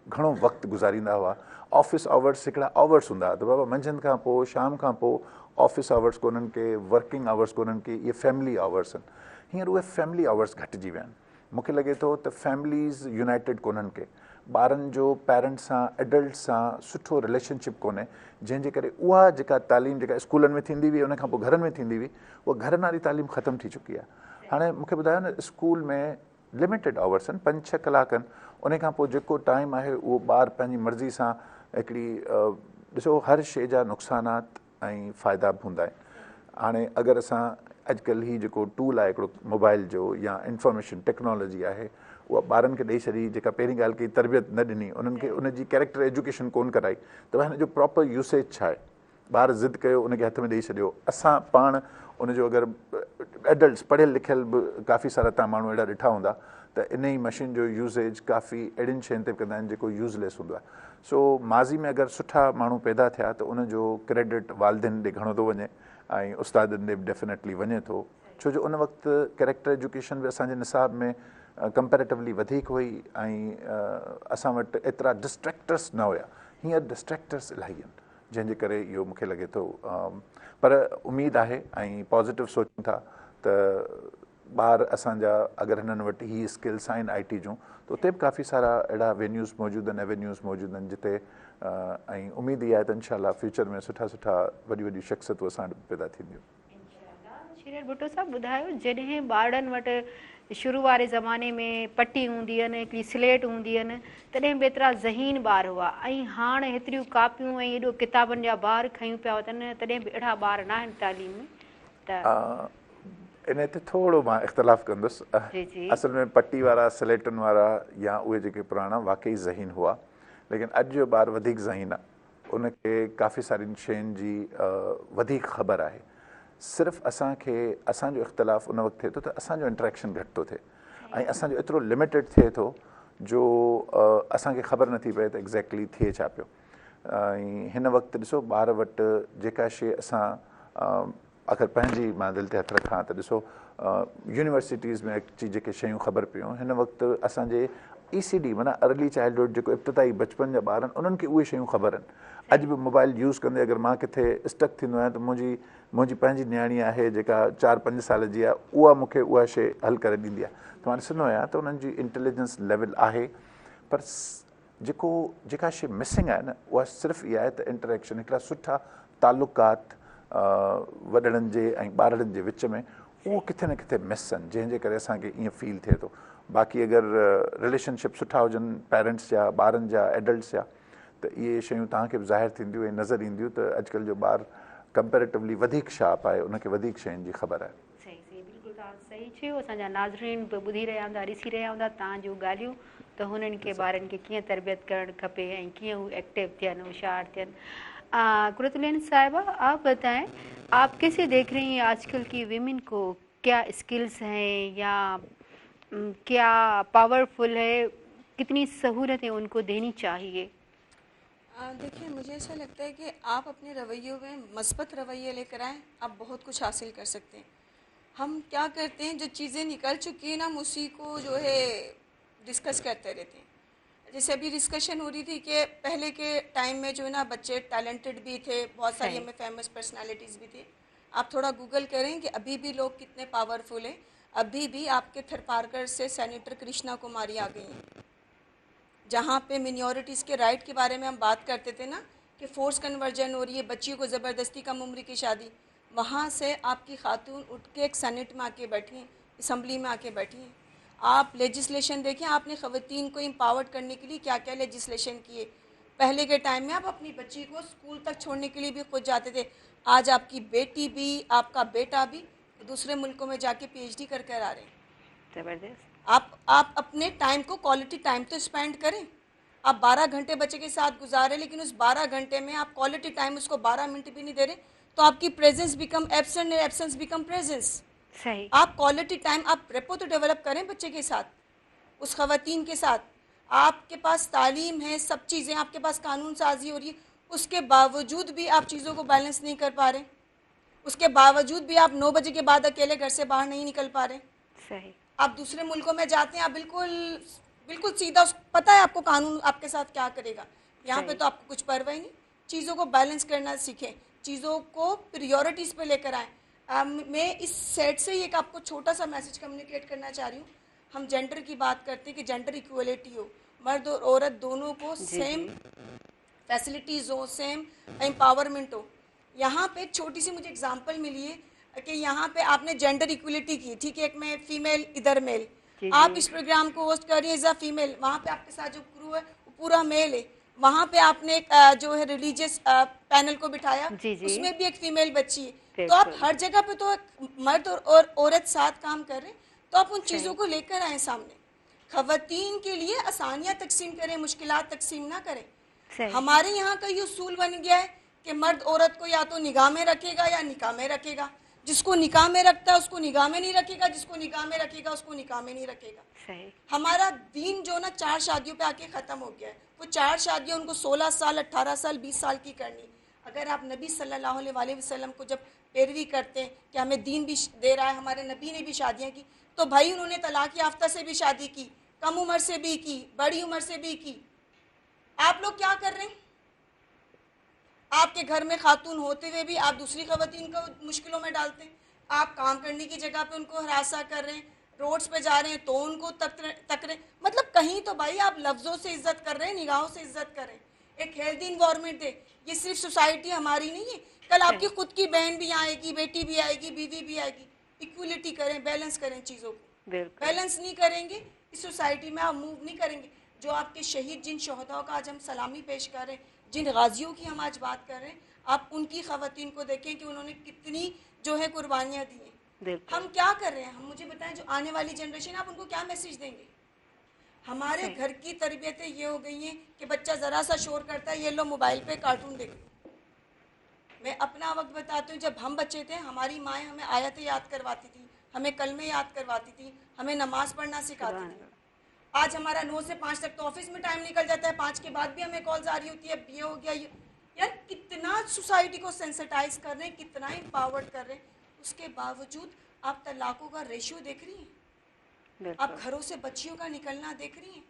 घणो वक़्तु गुज़ारींदा हुआ। ऑफिस आवर्स हिकिड़ा आवर्स हूंदा त बाबा मंझंदि खां पोइ, शाम खां पोइ ऑफिस आवर्स कोन्हनि के, वर्किंग आवर्स कोन्हनि के, इहे फैमिली आवर्स आहिनि। हींअर उहे फैमिली आवर्स घटिजी विया आहिनि। मूंखे लॻे थो त फैमिलीज़ यूनाइटेड कोन्हनि के, ॿारनि जो पेरेंट्स सां, एडल्ट सां सुठो रिलेशनशिप कोन्हे, जंहिंजे करे उहा जेका तालीम जेका स्कूलनि में थींदी हुई, उन खां पोइ घरनि में थींदी हुई, उहा घरनि वारी तालीम ख़तमु थी चुकी आहे। हाणे मूंखे ॿुधायो न, स्कूल में लिमिटेड आवर्स आहिनि, 5-6 कलाक आहिनि, उन खां पोइ जेको टाइम आहे उहो ॿार पंहिंजी मर्ज़ी सां हिकिड़ी ॾिसो हर शइ जा नुक़सानात ऐं फ़ाइदा बि हूंदा आहिनि। हाणे अगरि असां अॼुकल्ह ही जेको टूल आहे हिकिड़ो मोबाइल जो या इंफॉर्मेशन टेक्नोलॉजी आहे, उहा ॿारनि खे ॾेई छॾी, जेका पहिरीं ॻाल्हि कई तरबियत न ॾिनी, उन्हनि खे उनजी कैरेक्टर एजुकेशन कोन कराई, त हिन जो प्रॉपर यूसेज छा आहे? ॿार ज़िद कयो, उनखे हथ में ॾेई छॾियो। असां पाण उनजो अगरि एडल्ट्स पढ़ियल लिखियल बि काफ़ी सारा तव्हां माण्हू अहिड़ा ॾिठा हूंदा त इन ई मशीन जो यूसेज काफ़ी अहिड़ियुनि शयुनि ते कंदा आहिनि जेको यूज़लेस हूंदो आहे। सो माज़ी में अगरि सुठा माण्हू पैदा थिया त उनजो क्रेडिट वालदेन ॾे घणो थो वञे ऐं उस्तादनि ॾे बि डेफिनेटली वञे थो, छो जो उन वक़्तु कैरेक्टर एजुकेशन बि असांजे निसाब में कंपेरेटिवली वधीक हुई ऐं असां वटि एतिरा डिस्ट्रैक्टर्स न हुया। हींअर डिस्ट्रैक्टर्स इलाही आहिनि, जंहिंजे करे इहो मूंखे लॻे थो, पर उमेदु आहे ऐं पॉज़िटिव सोचूं था त ॿार असांजा अगरि हिननि वटि ही स्किल्स आहिनि IT जूं त उते बि काफ़ी सारा अहिड़ा वेन्यूज़ मौजूदु आहिनि, एवेन्यूज़ मौजूदु आहिनि जिते ऐं उमेदु इहा आहे त इंशाअल्लाह फ्यूचर में सुठा सुठा वॾी वॾी शख़्सियतूं असां वटि पैदा थींदियूं। शेरियार भुट्टो साहब ॿुधायो, जॾहिं ॿारनि वटि शुरू वारे ज़माने में पटी हूंदी आहिनि, हिकिड़ी स्लेट हूंदी आहिनि, तॾहिं बि एतिरा ज़हीन ॿार हुआ, ऐं हाणे हेतिरियूं कापियूं ऐं एॾो किताबनि जा बार खयूं पिया वठनि, तॾहिं बि अहिड़ा ॿार न आहिनि तालीम में। त इन ते थोरो मां इख़्तिलाफ़ु कंदुसि। असल में पटी वारा, स्लेटुनि वारा या उहे जेके पुराणा वाक़ई ज़हीन हुआ, लेकिन अॼु जो ॿारु वधीक ज़हीन आहे, उनखे काफ़ी सारियुनि शयुनि जी वधीक ख़बर आहे। सिर्फ़ु असांखे असांजो इख़्तिलाफ़ु उन वक़्तु थिए थो त असांजो इंट्रैक्शन घटि थो थिए ऐं असांजो एतिरो लिमिटेड थिए थो जो असांखे ख़बर नथी पए त एग्ज़ैक्टली थिए छा पियो। ऐं हिन वक़्तु ॾिसो ॿार वटि जेका शइ असां अगरि पंहिंजी मां दिलि ते हथु रखां त ॾिसो यूनिवर्सिटीज़ में अची जेके शयूं ख़बर पियूं, हिन वक़्तु असांजे ECD माना अर्ली चाइल्डहुड जेको इब्तिदाई बचपन जा ॿार आहिनि, उन्हनि खे उहे शयूं ख़बर आहिनि अॼु बि मोबाइल यूज़ कंदे अगरि मां किथे स्टक थींदो आहियां त मुंहिंजी पंहिंजी नियाणी आहे जेका 4-5 साल जी आहे, उहा मूंखे उहा शइ हल करे ॾींदी आहे। त मां ॾिसंदो आहियां त उन्हनि जी इंटेलिजेंस लेवल आहे, पर जेका शइ मिसिंग आहे न, उहा सिर्फ़ु इहा आहे त इंटरेक्शन, हिकिड़ा सुठा तालुकात वॾड़नि जे ऐं ॿारनि जे विच में उहो किथे न किथे मिस आहिनि, जंहिंजे करे असांखे ईअं फील थिए थो। बाक़ी अगरि रिलेशनशिप सुठा हुजनि पेरेंट्स जा, ॿारनि जा, एडल्ट्स जा, त इहे शयूं तव्हांखे बि ज़ाहिर थींदियूं ऐं नज़र ईंदियूं त अॼुकल्ह जो ॿारु कंपेरेटिवली वधीक शार्प आहे, उनखे वधीक शयुनि जी ख़बर आहे। सही बिल्कुलु तव्हां सही चयो। असांजा नाज़रीन बि ॿुधी रहिया हूंदा, ॾिसी रहिया हूंदा तव्हां जूं ॻाल्हियूं, त हुननि खे ॿारनि खे कीअं तरबियत करणु खपे ऐं कीअं हू एक्टिव थियनि, होशियार थियनि। कुरतुलैन साहिबा, आप बताएं, आप कैसे देख रही हैं आजकल की विमेन को, क्या स्किल्स हैं या क्या पावरफुल है, कितनी सहूलतें उनको देनी चाहिए? देखिए, मुझे ऐसा लगता है कि आप अपने रवैयों में मस्बत रवैये लेकर आएँ, आप बहुत कुछ हासिल कर सकते हैं। हम क्या करते हैं, जो चीज़ें निकल चुकी हैं ना, हम उसी को जो है डिस्कस करते रहते हैं। जैसे अभी डिस्कशन हो रही थी कि पहले के टाइम में जो है ना बच्चे टैलेंटेड भी थे, बहुत सारी हमें फेमस पर्सनालिटीज़ भी थी। आप थोड़ा गूगल करें कि अभी भी लोग कितने पावरफुल हैं। अभी भी आपके थरपारकर से सेनेटर कृष्णा कुमारी आ गई हैं। जहाँ पे मिनॉरिटीज़ के राइट के बारे में हम बात करते थे ना कि फोर्स कन्वर्जन हो रही है, बच्चियों को ज़बरदस्ती कम उम्र की शादी, वहाँ से आपकी खातून उठ के एक सेनेट में आके बैठी हैं, असम्बली में आके बैठी हैं। आप लेजिस्लेशन देखें, आपने ख़वातीन को एम्पावर्ड करने के लिए क्या क्या लेजिस्लेशन किए। पहले के टाइम में आप अपनी बच्ची को स्कूल तक छोड़ने के लिए भी खुद जाते थे। आज आपकी बेटी भी, आपका बेटा भी दूसरे मुल्कों में जाके PhD कर कर आ रहे हैं। ज़बरदस्त। आप अपने टाइम को, क्वालिटी टाइम तो स्पेंड करें। आप 12 घंटे बच्चे के साथ गुजारे, लेकिन उस 12 घंटे में आप क्वालिटी टाइम उसको 12 मिनट भी नहीं दे रहे, तो आपकी presence become absent, absence become presence. सही। आप क्वालिटी टाइम, आप रेपो तो डेवलप करें बच्चे के साथ, उस ख़वातीन के साथ। आपके पास तालीम है, सब चीज़ें, आपके पास कानून साजी हो रही है, उसके बावजूद भी आप चीज़ों को बैलेंस नहीं कर पा रहे, उसके बावजूद भी आप 9 बजे के बाद अकेले घर से बाहर नहीं निकल पा रहे। सही। आप दूसरे मुल्कों में जाते हैं, आप बिल्कुल सीधा, पता है आपको कानून आपके साथ क्या करेगा। यहाँ पे तो आपको कुछ परवाह ही नहीं। चीज़ों को बैलेंस करना सीखें, चीज़ों को प्रायोरिटीज़ पे लेकर आएँ। मैं इस सेट से एक आपको छोटा सा मैसेज कम्युनिकेट करना चाह रही हूँ। हम जेंडर की बात करते हैं कि जेंडर इक्वलिटी हो, मर्द और औरत दोनों को सेम फैसिलिटीज़ हो, सेम एम्पावरमेंट हो। यहाँ पे छोटी सी मुझे एग्जांपल मिली है कि यहाँ पे आपने जेंडर इक्वलिटी की, ठीक है, एक में फीमेल इधर मेल, आप इस प्रोग्राम को होस्ट कर रही है एज अ फीमेल, वहाँ पे आपके साथ जो क्रू है वो पूरा मेल है। वहाँ पे आपने एक जो है रिलीजियस पैनल को बिठाया, उसमें भी एक फीमेल बच्ची है। तो आप हर जगह पे तो मर्द और औरत साथ काम कर रहे हैं, तो आप उन चीज़ों को लेकर आए सामने। ख़वातीन के लिए आसानियाँ तकसीम करें, मुश्किलात तकसीम ना करें। हमारे यहाँ का ये उसूल बन गया है कि मर्द औरत को या तो निगाह में रखेगा या निकाह में रखेगा। जिसको निकाह में रखता है उसको निगाह में नहीं रखेगा, जिसको निकाह में रखेगा उसको निकाह में नहीं रखेगा। सही। हमारा दीन जो ना 4 शादियों पे आके ख़त्म हो गया है। वो 4 शादियाँ उनको 16 साल, 18 साल, 20 साल की करनी। अगर आप नबी सल्लल्लाहु अलैहि वसल्लम को जब पैरवी करते हैं कि हमें दीन भी दे रहा है, हमारे नबी ने भी शादियाँ की, तो भाई उन्होंने तलाक याफ्ता से भी शादी की, कम उम्र से भी की, बड़ी उम्र से भी की। आप लोग क्या कर रहे हैं? आपके घर में खातून होते हुए भी आप दूसरी ख़वातीन को मुश्किलों में डालते हैं। आप काम करने की जगह पे उनको हरासा कर रहे हैं, रोड्स पे जा रहे हैं तो उनको तक रहे, मतलब कहीं तो भाई आप लफ्ज़ों से इज्जत कर रहे हैं, निगाहों से इज्जत कर रहे हैं। एक हेल्दी इन्वायरमेंट दे। ये सिर्फ सोसाइटी हमारी नहीं है, कल आपकी खुद की बहन भी आएगी, बेटी भी आएगी, बीवी भी आएगी। इक्वलिटी करें, बैलेंस करें चीज़ों को। बैलेंस नहीं करेंगे इस सोसाइटी में आप मूव नहीं करेंगे। जो आपके शहीद, जिन शहदाओं का आज हम सलामी पेश कर रहे हैं, जिन गाजियों की हम आज बात कर रहे हैं, आप उनकी ख़वातीन को देखें कि उन्होंने कितनी जो है कुर्बानियाँ दी हैं। हम क्या कर रहे हैं? हम मुझे बताएं, जो आने वाली जनरेशन, आप उनको क्या मैसेज देंगे? हमारे घर की तरबियतें ये हो गई हैं कि बच्चा ज़रा सा शोर करता है, ये लो मोबाइल पे कार्टून देख। मैं अपना वक्त बताती हूँ, जब हम बच्चे थे हमारी माएँ हमें आयतें याद करवाती थी, हमें कलमे याद करवाती थी, हमें नमाज़ पढ़ना सिखाती थी। आज हमारा 9 से 5 तक तो ऑफिस में टाइम निकल जाता है, 5 के बाद भी हमें कॉल्स आ रही होती है, ये हो गया ये। यार कितना सोसाइटी को सेंसिटाइज कर रहे हैं, कितना एम्पावर्ड कर रहे हैं, उसके बावजूद आप तलाकों का रेशियो देख रही हैं, आप घरों से बच्चियों का निकलना देख रही हैं।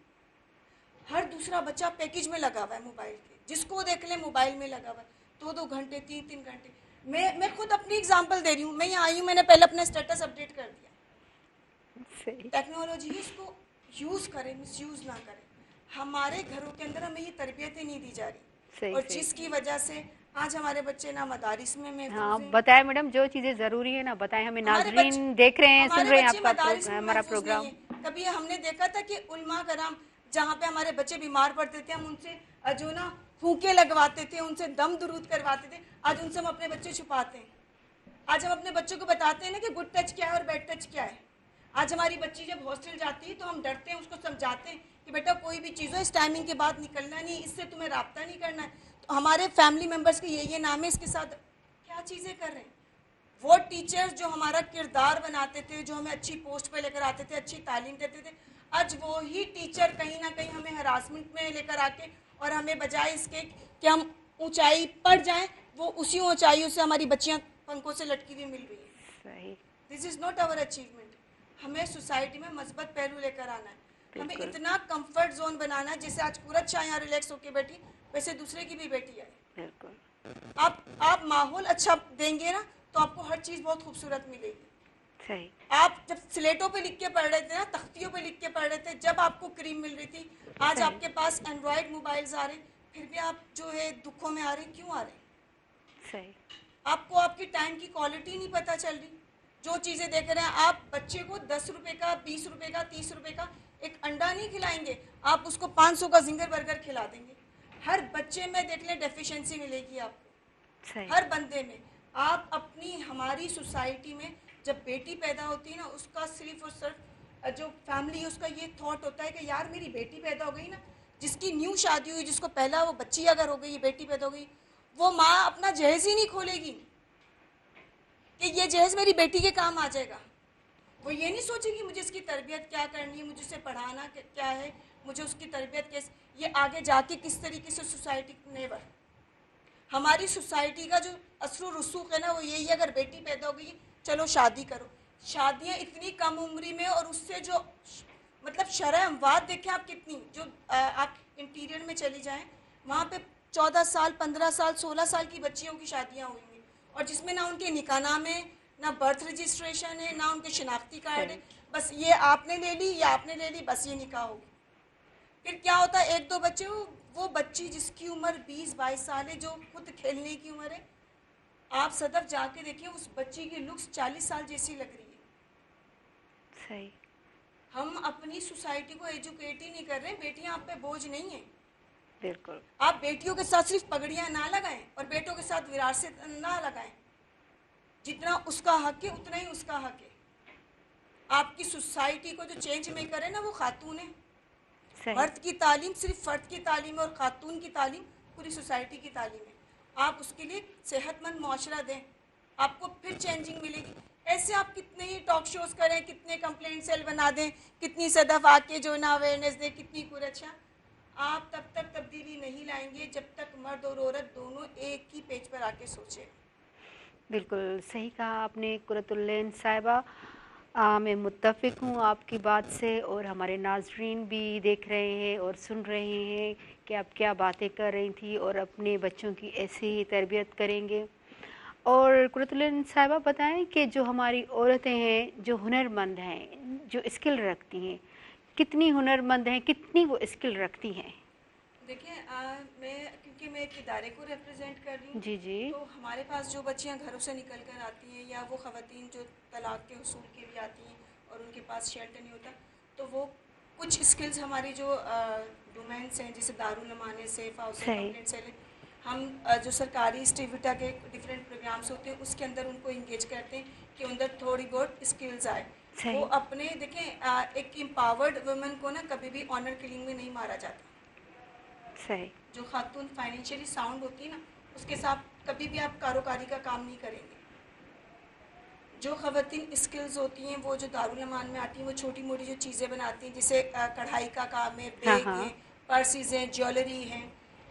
हर दूसरा बच्चा पैकेज में लगा हुआ है मोबाइल के, जिसको देख ले मोबाइल में लगा हुआ है, 2-2 घंटे 3-3 घंटे। मैं खुद अपनी एग्जांपल दे रही हूँ, मैं यहाँ आई हूँ, मैंने पहले अपना स्टेटस अपडेट कर दिया। टेक्नोलॉजी है, इसको यूज़ करें, मिसयूज़ ना करें। हमारे घरों के अंदर हमें ये तरबियत ही नहीं दी जा रही, और जिसकी वजह से आज हमारे बच्चे ना मदारिस में महफूज हैं। बताएं मैडम, जो चीज़ें ज़रूरी है ना बताएं, हमें नाज़रीन देख रहे हैं, सुन रहे हैं आपका हमारा प्रोग्राम। कभी हमने देखा था कि उलमा कराम जहाँ पे हमारे बच्चे बीमार पड़ते थे, हम उनसे जो ना फूंके लगवाते थे, उनसे दम दुरूद करवाते थे, आज उनसे हम अपने बच्चे छुपाते हैं। आज हम अपने बच्चों को बताते हैं ना कि गुड टच क्या है और बैड टच क्या है। आज हमारी बच्ची जब हॉस्टल जाती है तो हम डरते हैं, उसको समझाते हैं कि बेटा कोई भी चीज़ हो इस टाइमिंग के बाद निकलना नहीं, इससे तुम्हें राब्ता नहीं करना है। तो हमारे फैमिली मेम्बर्स के ये नाम है, इसके साथ क्या चीज़ें कर रहे हैं। वो टीचर्स जो हमारा किरदार बनाते थे, जो हमें अच्छी पोस्ट पे लेकर आते थे, अच्छी तालीम देते थे, आज वो ही टीचर कहीं ना कहीं हमें हरासमेंट में लेकर आके, और हमें बजाय इसके कि हम ऊंचाई पर जाएं, वो उसी ऊंचाइयों से हमारी बच्चियां पंखों से लटकी हुई मिल रही है। This is not our achievement. हमें सोसाइटी में मस्बत पहलू लेकर आना है, हमें इतना कंफर्ट जोन बनाना है, जैसे आज पूरत शाह यहाँ रिलैक्स होकर बैठी, वैसे दूसरे की भी बेटी है। आप माहौल अच्छा देंगे ना तो आपको हर चीज़ बहुत खूबसूरत मिलेगी। सही। आप जब स्लेटों पे लिख के पढ़ रहे थे ना, तख्तियों पे लिख के पढ़ रहे थे, जब आपको क्रीम मिल रही थी, आज आपके पास एंड्रॉयड मोबाइल्स आ रहे, फिर भी आप जो है दुखों में आ रहे। क्यों आ रहे? सही। आपको आपकी टाइम की क्वालिटी नहीं पता चल रही। जो चीज़ें देख रहे हैं, आप बच्चे को 10 रुपये का, 20 रुपये का, 30 रुपये का एक अंडा नहीं खिलाएंगे, आप उसको 500 का जिंगर बर्गर खिला देंगे। हर बच्चे में देख लें डेफिशिएंसी मिलेगी आपको, हर बंदे में। आप अपनी हमारी सोसाइटी में जब बेटी पैदा होती है ना, उसका सिर्फ और सिर्फ जो फैमिली है उसका ये थॉट होता है कि यार मेरी बेटी पैदा हो गई ना, जिसकी न्यू शादी हुई, जिसको पहला वो बच्ची अगर हो गई, बेटी पैदा हो गई, वो माँ अपना जहेज ही नहीं खोलेगी कि ये जहेज मेरी बेटी के काम आ जाएगा। वो ये नहीं सोचेगी मुझे इसकी तरबियत क्या करनी है, मुझे उसे पढ़ाना क्या है, मुझे उसकी तरबियत कैसे, ये आगे जाके किस तरीके से सोसाइटी। नेवर। हमारी सोसाइटी का जो असर रसूख है ना, वो यही है, अगर बेटी पैदा हो गई चलो शादी करो। शादियाँ इतनी कम उम्री में, और उससे जो मतलब शरह अमवात देखें आप कितनी, जो आप इंटीरियर में चली जाएं, वहाँ पे 14 साल 15 साल 16 साल की बच्चियों की शादियाँ हुई हैं, और जिसमें ना उनके निकाहनामे में ना बर्थ रजिस्ट्रेशन है, ना उनके शनाख्ती कार्ड है, बस ये आपने ले ली या आपने ले ली, बस ये निकाह होगी। फिर क्या होता है, 1-2 बच्चे, वो बच्ची जिसकी उम्र 20-22 साल है, जो खुद खेलने की उम्र है, आप सदफ जाके देखिए उस बच्ची की लुक्स 40 साल जैसी लग रही है। सही। हम अपनी सोसाइटी को एजुकेट ही नहीं कर रहे हैं। बेटियां आप पे बोझ नहीं है। बिल्कुल। आप बेटियों के साथ सिर्फ पगड़ियां ना लगाएं और बेटों के साथ विरासत ना लगाएं। जितना उसका हक है उतना ही उसका हक है। आपकी सोसाइटी को जो चेंज मेकर है ना, वो खातून है। मर्द की तालीम सिर्फ फर्द की तालीम और खातून की तालीम पूरी सोसाइटी की तालीम है। आप उसके लिए सेहतमंद मुआशरा दें, आपको फिर चेंजिंग मिलेगी। ऐसे आप कितने ही टॉक शोज करें, कितने कंप्लेंट सेल बना दें, कितनी सदफ आके जो ना अवेयरनेस दें, कितनी कुरछा, आप तब तक तब्दीली नहीं लाएंगे जब तक मर्द और औरत दोनों एक ही पेज पर आके सोचें। बिल्कुल सही कहा आपने कुरतुल्लैन साहिबा। मैं मुत्तफ़िक हूँ आपकी बात से, और हमारे नाज़रीन भी देख रहे हैं और सुन रहे हैं कि आप क्या बातें कर रही थी, और अपने बच्चों की ऐसे ही तरबियत करेंगे। और कुरतुल्लैन साहिबा बताएं कि जो हमारी औरतें हैं, जो हुनरमंद हैं, जो स्किल रखती हैं, कितनी हुनरमंद हैं, कितनी वो स्किल रखती हैं? देखिए, मैं क्योंकि मैं एक इदारे को रिप्रेजेंट कर रही हूँ, जी जी, तो हमारे पास जो बच्चियाँ घरों से निकल कर आती हैं, या वो ख़वातीन जो तलाक के हुसूल के लिए आती हैं और उनके पास शेल्टर नहीं होता, तो वो कुछ स्किल्स हमारी जो डोमेन्स हैं, जैसे दारुल अमान, सेफ हाउस, कंप्लेंट सेल, हम जो सरकारी स्टीविटा के डिफरेंट प्रोग्राम्स होते हैं उसके अंदर उनको इंगेज करते हैं कि अंदर थोड़ी बहुत स्किल्स आए। वो अपने देखें, एक एम्पावर्ड वुमेन को ना कभी भी ऑनर किलिंग में नहीं मारा जाता। सही। जो खातून फाइनेंशियली साउंड होती है ना, उसके साथ कभी भी आप कारोबारी का काम नहीं करेंगे। जो ख़वातीन स्किल्स होती हैं, वो जो दारुल अमान में आती हैं, वो छोटी मोटी जो चीज़ें बनाती हैं, जैसे कढ़ाई का काम है, बैग हैं, पर्सेस हैं, ज्वेलरी हैं,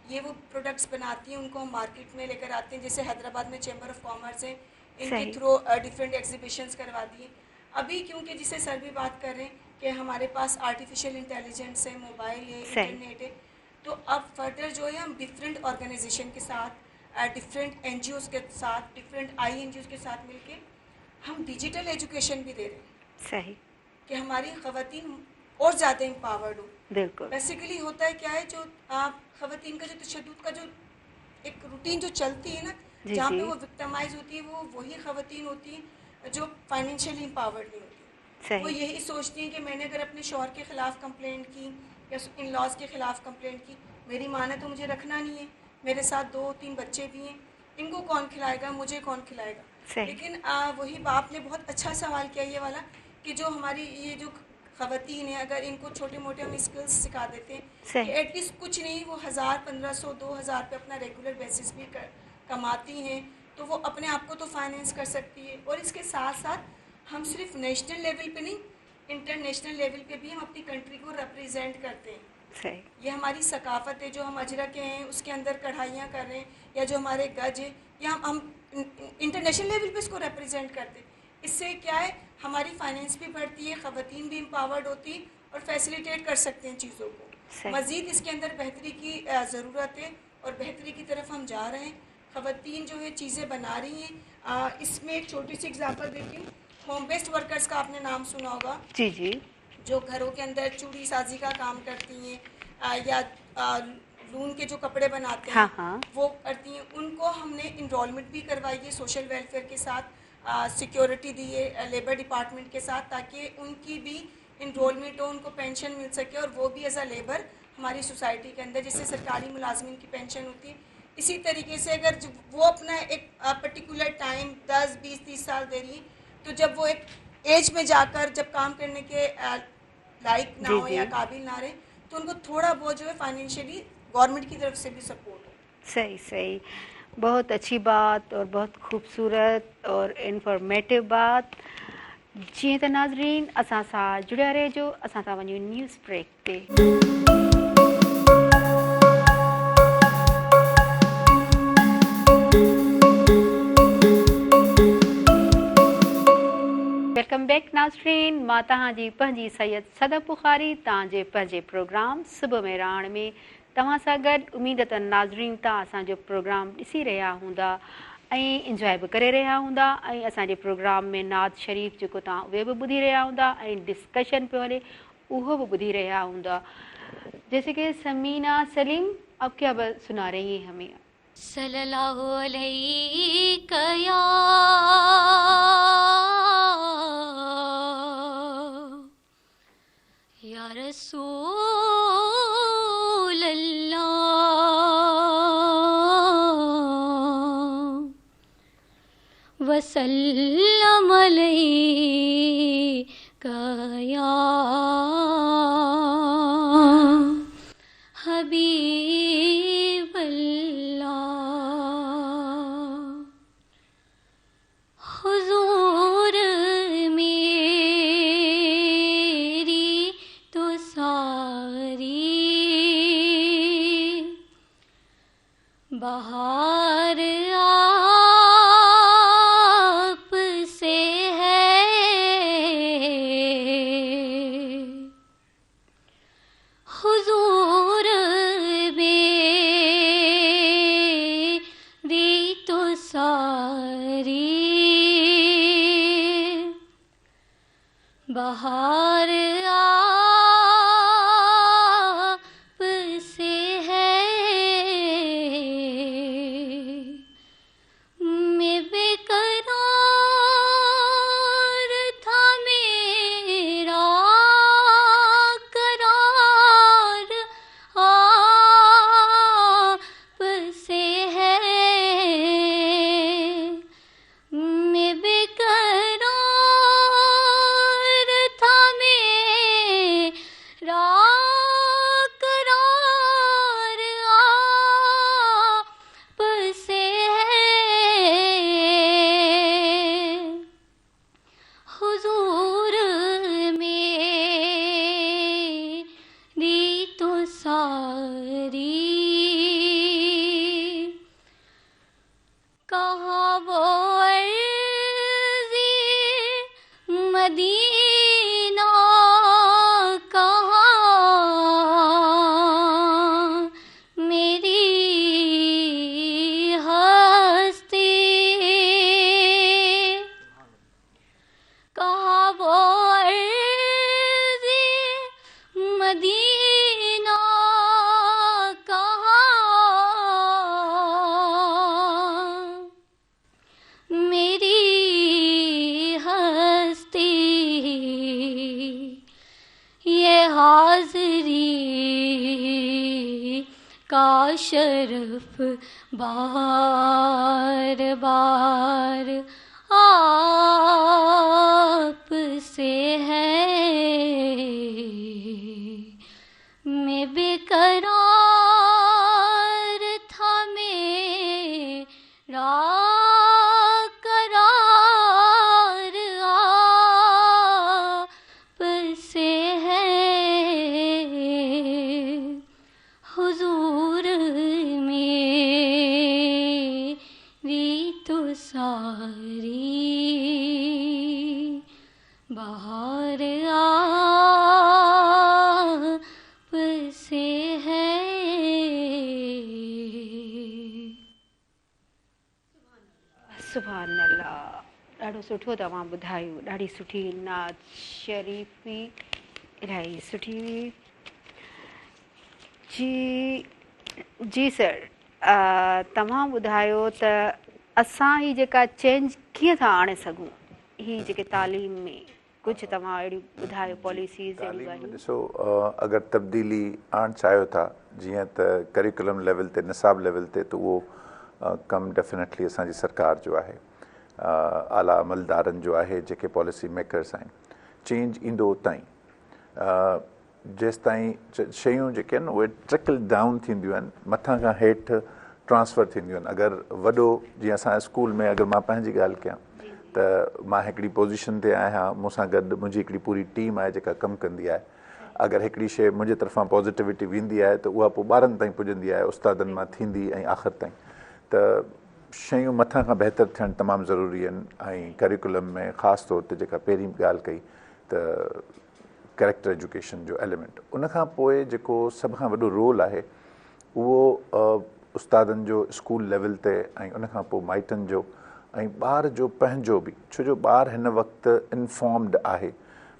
ये वो प्रोडक्ट्स बनाती हैं, उनको हम मार्केट में लेकर आते हैं। जैसे हैदराबाद में चैम्बर ऑफ कॉमर्स है, इनके थ्रू डिफरेंट एग्जीबिशंस करवा दिए। अभी क्योंकि जिसे सर भी बात कर रहे हैं कि हमारे पास आर्टिफिशियल इंटेलिजेंस है, मोबाइल है, इंटरनेट है, तो अब फर्दर जो है हम डिफरेंट ऑर्गेनाइजेशन के साथ, डिफरेंट एनजीओज के साथ, डिफरेंट INGOs के साथ मिलके हम डिजिटल एजुकेशन भी दे रहे हैं सही कि हमारी ख़वातीन और ज़्यादा एम्पावर्ड हो। बिल्कुल बेसिकली होता है क्या है, जो ख़वातीन का जो तशद्दुद का जो एक रूटीन जो चलती है ना, जी, जहाँ जी। पे वो विक्टिमाइज होती है, वो वही ख़वातीन होती हैं जो फाइनेंशियली एम्पावर्ड नहीं होती। सही। वो यही सोचती हैं कि मैंने अगर अपने शौहर के ख़िलाफ़ कंप्लेंट की या इन लॉज के ख़िलाफ़ कंप्लेंट की, मेरी माँ ने तो मुझे रखना नहीं है, मेरे साथ 2-3 बच्चे भी हैं, इनको कौन खिलाएगा, मुझे कौन खिलाएगा। सही। लेकिन वही बाप ने बहुत अच्छा सवाल किया ये वाला कि जो हमारी ये जो ख़वातीन हैं, अगर इनको छोटे मोटे हम स्किल्स सिखा देते हैं सही। कि एटलीस्ट कुछ नहीं, वो 1000, 1500, 2000 पे अपना रेगुलर बेसिस भी कमाती हैं, तो वो अपने आप को तो फाइनेंस कर सकती है। और इसके साथ साथ हम सिर्फ नेशनल लेवल पे नहीं, इंटरनेशनल लेवल पे भी हम अपनी कंट्री को रिप्रेजेंट करते हैं। सही। ये हमारी सकाफ़त है, जो हम अजरा के हैं उसके अंदर कढ़ाइयाँ कर रहे हैं, या जो हमारे गज है, या हम इंटरनेशनल लेवल पे इसको रिप्रेजेंट करते हैं। इससे क्या है, हमारी फाइनेंस भी बढ़ती है, ख़वातीन भी एम्पावर्ड होती है और फैसिलिटेट कर सकते हैं चीज़ों को। मज़ीद इसके अंदर बेहतरी की ज़रूरत है और बेहतरी की तरफ हम जा रहे हैं। ख़वातीन जो है चीज़ें बना रही हैं। इसमें एक छोटी सी एग्जांपल देती हूँ। होम बेस्ड वर्कर्स का आपने नाम सुना होगा, जी जी। जो घरों के अंदर चूड़ी साजी का काम करती हैं या लून के जो कपड़े बनाते हैं, हाँ, हाँ। वो करती हैं। उनको हमने इनरोलमेंट भी करवाई है सोशल वेलफेयर के साथ, सिक्योरिटी दी है लेबर डिपार्टमेंट के साथ, ताकि उनकी भी इनरोलमेंट हो, उनको पेंशन मिल सके और वो भी एज अ लेबर हमारी सोसाइटी के अंदर, जैसे सरकारी मुलाजमिन की पेंशन होती है, इसी तरीके से अगर वो अपना एक पर्टिकुलर टाइम 10, 20, 30 साल दे रही है, तो जब वो एक एज में जाकर जब काम करने के लायक ना जी, हो जी। या काबिल ना रहे, तो उनको थोड़ा बहुत जो है फाइनेंशियली गवर्नमेंट की तरफ से भी सपोर्ट हो। सही सही। बहुत अच्छी बात और बहुत खूबसूरत और इंफॉर्मेटिव बात। जीअं त नाज़रीन असां सां जुड़िया रहिजो, असां सां वञूं न्यूज़ ब्रेक ते। वेलकम बैक नाज़रीन, मां तव्हांजी पंहिंजी सैयद सदब बुखारी तव्हांजे पंहिंजे प्रोग्राम सुबुह में रहण में तव्हां सां गॾु। उमेद त नाज़रीन तव्हां असांजो प्रोग्राम ॾिसी रहिया हूंदा ऐं इंजॉय बि करे रहिया हूंदा, ऐं असांजे प्रोग्राम में नात शरीफ़ जेको तव्हां उहे बि ॿुधी रहिया हूंदा ऐं डिस्कशन पियो हले उहो बि ॿुधी रहिया हूंदा। जैसे कि समीना सलीम अब क्या सुना रही हैं हमें? सल्लल्लाहु अलैहि या रसूल अल्लाह वसल्लम अलैका या हबीब अल्लाह। हुजूर मेरी तो सारी बहार आप से है, हुजूर मेरी तो सारी बहार आप से है। मैं बेकरार था, मेरा करार आप से है। मैं बेकरार था, मेरा मदीना कहाँ मेरी हस्ती, कहाँ वो अर्ज़े मदीना कहाँ मेरी हस्ती, ये हाज़री का शरफ बार बार आप से है, मैं बेकरार था मेरा करार आप से है, हुजूर मेरी तो सारी बाहर आप से है। सुभान अल्लाह, ॾाढो सुठो तव्हां ॿुधायो, ॾाढी सुठी नात शरीफ़ी, इलाही सुठी हुई। जी सर, तव्हां ॿुधायो त असां ही जेका चेंज कीअं था आणे सघूं ही जेके तालीम में, कुझु तव्हां अहिड़ियूं ॿुधायो पॉलिसीज़ तालीम में ॾिसो, अगरि तब्दीली आणणु चाहियो था जीअं त करिकुलम लेवल ते, निसाब लेवल ते, त उहो कमु डेफिनेटली असांजी सरकार जो आहे, आला अमलदारनि जो आहे, जेके पॉलिसी मेकर्स आहिनि। चेंज ईंदो उतां ई, जेसि ताईं शयूं जेके आहिनि उहे ट्रिकल डाउन थींदियूं आहिनि, मथां खां हेठि ट्रांसफ़र थींदियूं आहिनि। अगरि वॾो, जीअं असां स्कूल में अगरि मां पंहिंजी ॻाल्हि कयां त मां हिकिड़ी पोज़ीशन ते आहियां, मूंसां गॾु मुंहिंजी हिकिड़ी पूरी टीम आहे जेका कमु कंदी आहे। अगरि हिकिड़ी शइ मुंहिंजे तरफ़ां पॉज़िटिविटी वेंदी आहे त उहा पोइ ॿारनि ताईं पुॼंदी आहे, उस्तादनि मां थींदी ऐं आख़िर ताईं। त शयूं मथां खां बहितर थियणु तमामु ज़रूरी आहिनि। ऐं करिकुलम में ख़ासि तौर ते जेका पहिरीं ॻाल्हि कई त कैरेक्टर एजुकेशन जो एलिमेंट, उनखां पोइ जेको सभ खां वॾो रोल आहे उहो उस्तादनि जो स्कूल लेवल ते, ऐं उनखां पोइ माइटनि जो ऐं ॿार जो पंहिंजो बि, छो जो ॿारु हिन वक़्तु इन्फॉर्म्ड आहे,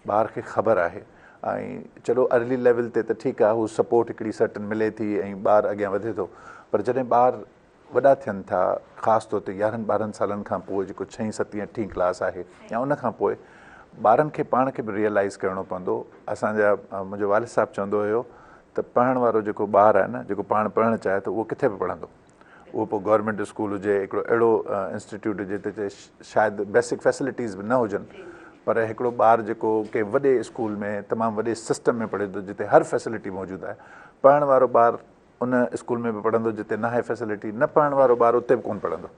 ॿार खे ख़बर आहे। ऐं चलो अर्ली लेवल ते त ठीकु आहे, हू सपोर्ट हिकिड़ी सर्टन मिले थी ऐं ॿारु अॻियां वधे थो, पर जॾहिं ॿार वॾा थियनि था, ख़ासि तौर ते 11-12 सालनि खां पोइ जेको 6, 7, 8 क्लास आहे, या उनखां पोइ ॿारनि खे पाण खे बि रियलाइज़ करिणो पवंदो। असांजा मुंहिंजो वालिद साहिबु चवंदो हुयो त पढ़ण वारो जेको ॿारु आहे न, जेको पाण पढ़णु चाहे त उहो किथे बि पढ़ंदो, उहो पोइ गवर्नमेंट स्कूल हुजे, हिकिड़ो अहिड़ो इंस्टीट्यूट हुजे जिते शायदि बेसिक फैसिलिटीज़ बि न हुजनि, पर हिकिड़ो ॿारु जेको कंहिं वॾे स्कूल में, तमामु वॾे सिस्टम में पढ़े थो जिते हर फैसिलिटी मौजूदु आहे, पढ़ण वारो ॿारु उन स्कूल में बि पढ़ंदो जिते न आहे फैसिलिटी, न पढ़ण वारो ॿारु उते बि कोन पढ़ंदो।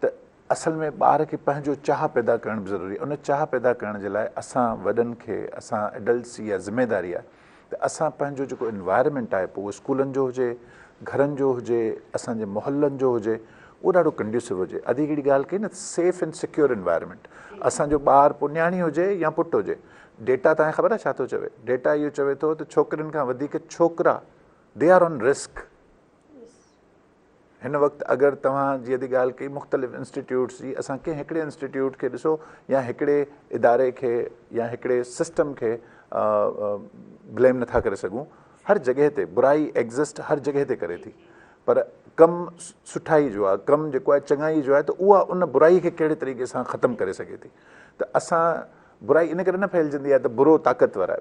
त असल में ॿार खे पंहिंजो चाह पैदा करणु बि ज़रूरी आहे। उन चाह पैदा करण जे लाइ असां वॾनि खे, असां एडल्ट्स जी इहा ज़िमेदारी आहे त असां पंहिंजो जेको एनवायरमेंट आहे, पोइ उहो स्कूलनि जो हुजे, घरनि जो हुजे, असांजे मोहल्लनि जो हुजे, उहो ॾाढो कंड्यूसिव हुजे। अॼु हिकिड़ी ॻाल्हि कई न, सेफ एंड सिक्योर एनवायरमेंट। असांजो ॿारु पोइ न्याणी हुजे या पुटु हुजे, डेटा तव्हांखे ख़बर आहे छा थो चवे? डेटा इहो चवे थो त छोकिरियुनि खां वधीक छोकिरा दे आर ऑन रिस्क। हिन वक़्तु अगरि तव्हां जीअं थी ॻाल्हि कई मुख़्तलिफ़ इंस्टीट्यूट्स जी, असां कंहिं हिकिड़े इंस्टीट्यूट खे ॾिसो या हिकिड़े इदारे खे या हिकिड़े सिस्टम खे ब्लेम नथा करे सघूं। हर जॻह ते बुराई एग्ज़िस्ट हर जॻह ते करे थी, पर कमु सुठाई जो आहे, कमु जेको आहे चङाई जो आहे, त उहा उन बुराई खे कहिड़े तरीक़े सां ख़तमु करे सघे थी। त असां बुराई इन करे न फैलिजंदी आहे त बुरो ताक़तवर आहे,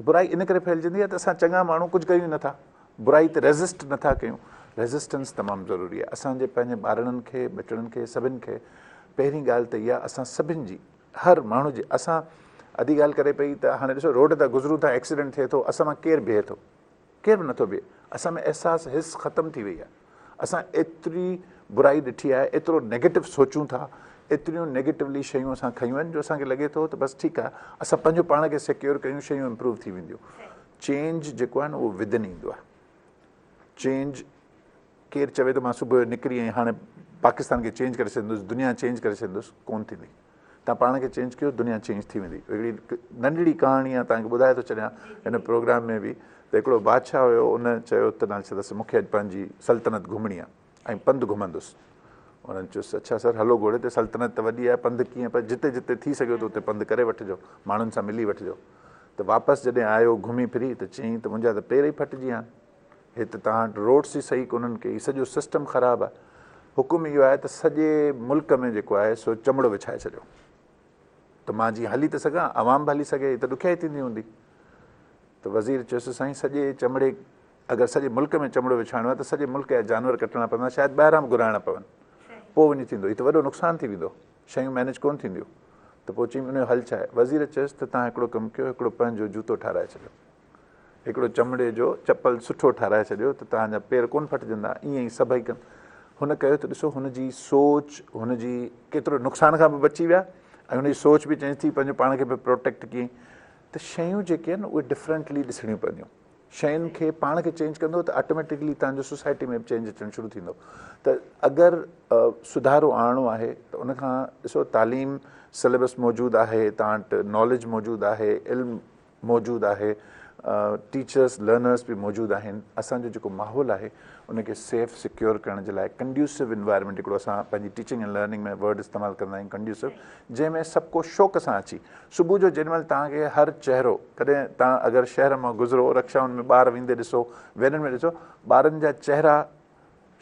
बुराई इन करे फैलिजंदी आहे त असां चङा माण्हू कुझु कयूं नथा, बुराई ते रेज़िस्ट नथा कयूं। रेज़िस्टेंस तमामु ज़रूरी आहे। असांजे पंहिंजे ॿारनि खे, बचड़नि खे, सभिनि खे पहिरीं ॻाल्हि त इहा असां सभिनि जी, हर माण्हू जी, असां अधी ॻाल्हि करे पई त हाणे ॾिसो रोड तां गुज़रूं था, एक्सीडेंट थिए थो, असां मां केरु बीहे थो? केरु बि नथो बीहे। असां में अहसासु हिस ख़तमु थी वई आहे। असां एतिरी बुराई ॾिठी आहे, एतिरो नेगेटिव सोचूं था, एतिरियूं नेगेटिवली शयूं असां खयूं आहिनि जो असांखे लॻे थो त बसि ठीकु आहे, असां पंहिंजो पाण खे सिक्योर कयूं, शयूं इम्प्रूव थी वेंदियूं। चेंज जेको आहे न उहो विदिन ईंदो आहे। चेंज केरु चवे थो मां सुबुह जो निकिरी ऐं हाणे पाकिस्तान खे चेंज करे छॾींदुसि, दुनिया चेंज करे छॾींदुसि, कोन थींदी। तव्हां पाण खे चेंज कयो, दुनिया चेंज थी वेंदी। हिकिड़ी नंढड़ी कहाणी आहे, तव्हांखे ॿुधाए थो छॾियां हिन प्रोग्राम में बि, त हिकिड़ो बादशाह हुयो, उन चयो त नाले छॾियसि मूंखे अॼु पंहिंजी सल्तनत घुमणी आहे ऐं पंधु घुमंदुसि। उन्हनि चयुसि अच्छा सर हलो घोड़े ते, सल्तनत त वॾी आहे, पंधु कीअं, पर जिते जिते थी सघियो त उते पंधु करे वठिजो, माण्हुनि सां मिली वठिजो। त वापसि जॾहिं आयो घुमी फिरी त चयईं त मुंहिंजा त पेर ई फटिजी विया आहिनि, हे त तव्हां वटि रोड्स ई सही कोन्हनि के, सॼो सिस्टम ख़राबु आहे। हुकुम इहो आहे त सॼे मुल्क में जेको आहे सो चमड़ो विछाए छॾियो, त मां जीअं हली त सघां, आवाम बि हली सघे, त ॾुखियाई थींदी हूंदी। त वज़ीर चयुसि साईं सॼे चमड़े, अगरि सॼे मुल्क में चमड़ो विछाइणो आहे त सॼे मुल्क जा जानवर कटणा पवंदा, शायदि ॿाहिरां बि घुराइणा पवनि, पोइ वञी थींदो, हीअ त वॾो नुक़सानु थी वेंदो, शयूं मैनेज कोन थींदियूं। त पोइ चई उनजो हल छा आहे? वज़ीर चयुसि त तव्हां हिकिड़ो कमु कयो, हिकिड़ो पंहिंजो जूतो ठाराए छॾियो, हिकिड़ो चमड़े जो चप्पल सुठो ठाराए छॾियो, त तव्हांजा पेर कोन फटिजंदा। ईअं ई सभई कनि। हुन कयो त ॾिसो हुनजी सोच, हुनजी केतिरो नुक़सान खां बि बची विया ऐं हुनजी सोच बि चेंज थी, पंहिंजो पाण खे बि प्रोटेक्ट कयईं। त शयूं जेके आहिनि उहे डिफरेंटली ॾिसणियूं पवंदियूं। शयुनि खे पाण खे चेंज कंदो त ऑटोमेटिकली तव्हांजो सोसाइटी में बि चेंज अचणु शुरू थींदो। त अगरि सुधारो आणिणो आहे त उनखां ॾिसो तालीम सिलेबस मौजूदु आहे, तव्हां वटि नॉलेज मौजूदु आहे, इल्मु मौजूदु आहे, टीचर्स लर्नर्स बि मौजूदु आहिनि। असांजो जेको माहौल आहे उनखे सेफ सिक्योर करण जे लाइ कंड्यूसिव इन्वायरमेंट, हिकिड़ो असां पंहिंजी टीचिंग एंड लर्निंग में वर्ड इस्तेमालु कंदा आहियूं कंड्यूसिव, जंहिंमें सभु को शौक़ सां अची। सुबुह जो जेॾीमहिल तव्हांखे हर चहिरो, कॾहिं तव्हां अगरि शहर मां गुज़रो, रक्षाउनि में ॿार वेंदे ॾिसो, वैननि में ॾिसो, ॿारनि जा चहिरा,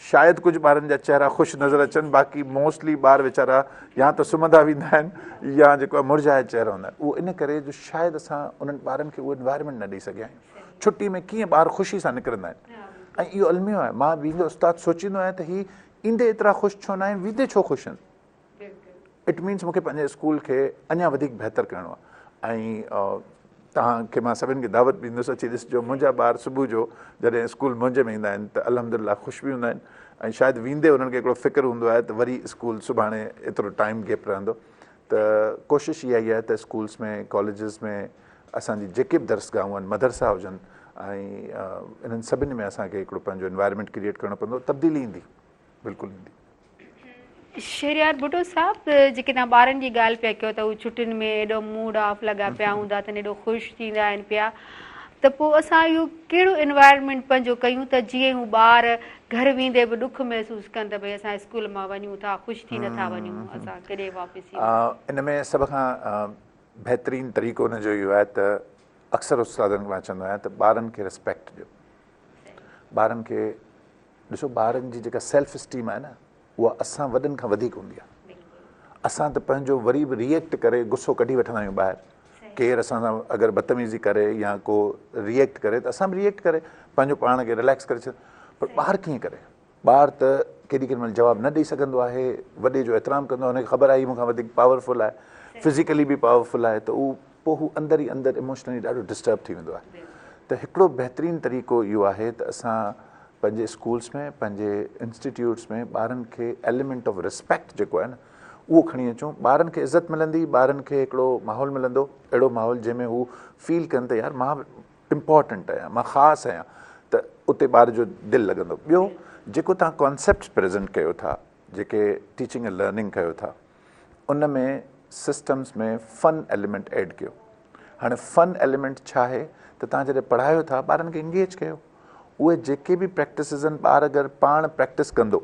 शायदि कुझु ॿारनि जा चहिरा ख़ुशि नज़र अचनि, बाक़ी मोस्टली ॿार वीचारा या त सुम्हंदा वेंदा आहिनि या जेको आहे मुरझाए चहिरा हूंदा आहिनि। उहो इन करे जो शायदि असां उन्हनि ॿारनि खे उहो इन्वायरमेंट न ॾेई सघिया आहियूं। छुट्टी में कीअं ॿार ख़ुशी सां निकिरंदा आहिनि, ऐं इहो अलमियो आहे। मां वेंदो उस्तादु सोचींदो आहियां त हीअ ईंदे एतिरा ख़ुशि छो न आहिनि, वेंदे छो ख़ुशि आहिनि। इट मीन्स मूंखे पंहिंजे स्कूल खे अञा वधीक बहितर करिणो आहे। ऐं तव्हांखे मां सभिनि खे दावत ॾींदुसि, अची ॾिसिजो मुंहिंजा ॿार सुबुह जो जॾहिं स्कूल मुंहिंजे में ईंदा आहिनि त अल्हम्दुलिल्लाह ख़ुशि बि हूंदा आहिनि, ऐं शायदि वेंदे उन्हनि खे हिकिड़ो फ़िक्र हूंदो आहे त वरी स्कूल सुभाणे एतिरो टाइम गैप रहंदो। त कोशिशि इहा ई आहे त स्कूल्स में, कॉलेजिस में, असांजी जेके बि दर्सगाहूं आहिनि, मदरसा हुजनि, ऐं इन्हनि सभिनी में असांखे हिकिड़ो पंहिंजो इन्वायरमेंट क्रिएट करिणो पवंदो। तब्दीली ईंदी, बिल्कुलु ईंदी। शहरियार भुट्टो साहब, जेके तव्हां ॿारनि जी ॻाल्हि पिया कयो त उहे छुटियुनि में एॾो मूड ऑफ लॻा पिया हूंदा अथनि, एॾो ख़ुशि थींदा आहिनि पिया, त पोइ असां इहो कहिड़ो इन्वायरमेंट पंहिंजो कयूं त जीअं हू ॿार घर वेंदे बि ॾुख महसूसु कनि त भई असां स्कूल मां वञूं था, ख़ुशि थी नथा वञूं, असां केॾे वापसि। इन में सभ खां बहितरीनु तरीक़ो हुनजो इहो आहे त अक्सर उस्तादनि खे मां चवंदो आहियां त ॿारनि खे रिस्पेक्ट ॾियो। ॿारनि खे ॾिसो, ॿारनि जी जेका सेल्फ स्टीम आहे न, उहा असां वॾनि खां वधीक हूंदी आहे। असां त पंहिंजो वरी बि रिएक्ट करे गुस्सो कढी वठंदा आहियूं ॿाहिरि। केरु असां सां अगरि बदतमीज़ी करे या को रिएक्ट करे त असां बि रिएक्ट करे पंहिंजो पाण खे रिलैक्स करे छॾ, पर ॿारु कीअं करे? ॿारु त केॾी केॾी महिल जवाबु न ॾेई सघंदो आहे, वॾे जो एतिराम कंदो आहे, हुनखे ख़बर आहे मूंखां वधीक पावरफुल आहे, फिज़िकली बि पावरफुल आहे, त उहो पोइ हू अंदरि ई अंदरि इमोशनली ॾाढो डिस्टर्ब थी वेंदो आहे। त हिकिड़ो बहितरीनु तरीक़ो इहो आहे त असां पंहिंजे स्कूल्स में, पंहिंजे इंस्टीट्यूट्स में ॿारनि खे एलिमेंट ऑफ रिस्पेक्ट जेको आहे न उहो खणी अचूं। ॿारनि खे इज़त मिलंदी, ॿारनि खे हिकिड़ो माहौल मिलंदो, अहिड़ो माहौल जंहिंमें हू फील कनि त यार मां इम्पॉर्टेंट आहियां, मां ख़ासि आहियां, त उते ॿार जो दिलि लॻंदो। ॿियो जेको तव्हां कॉन्सेप्ट प्रेज़ेंट कयो था, जेके टीचिंग एंड लर्निंग कयो था, उन में सिस्टम्स में फ़न एलिमेंट ऐड कयो। हाणे फ़न एलिमेंट छा आहे त तव्हां जॾहिं पढ़ायो था ॿारनि खे इंगेज कयो। उहे जेके बि प्रैक्टिसिस आहिनि, ॿार अगरि पाण प्रैक्टिस कंदो,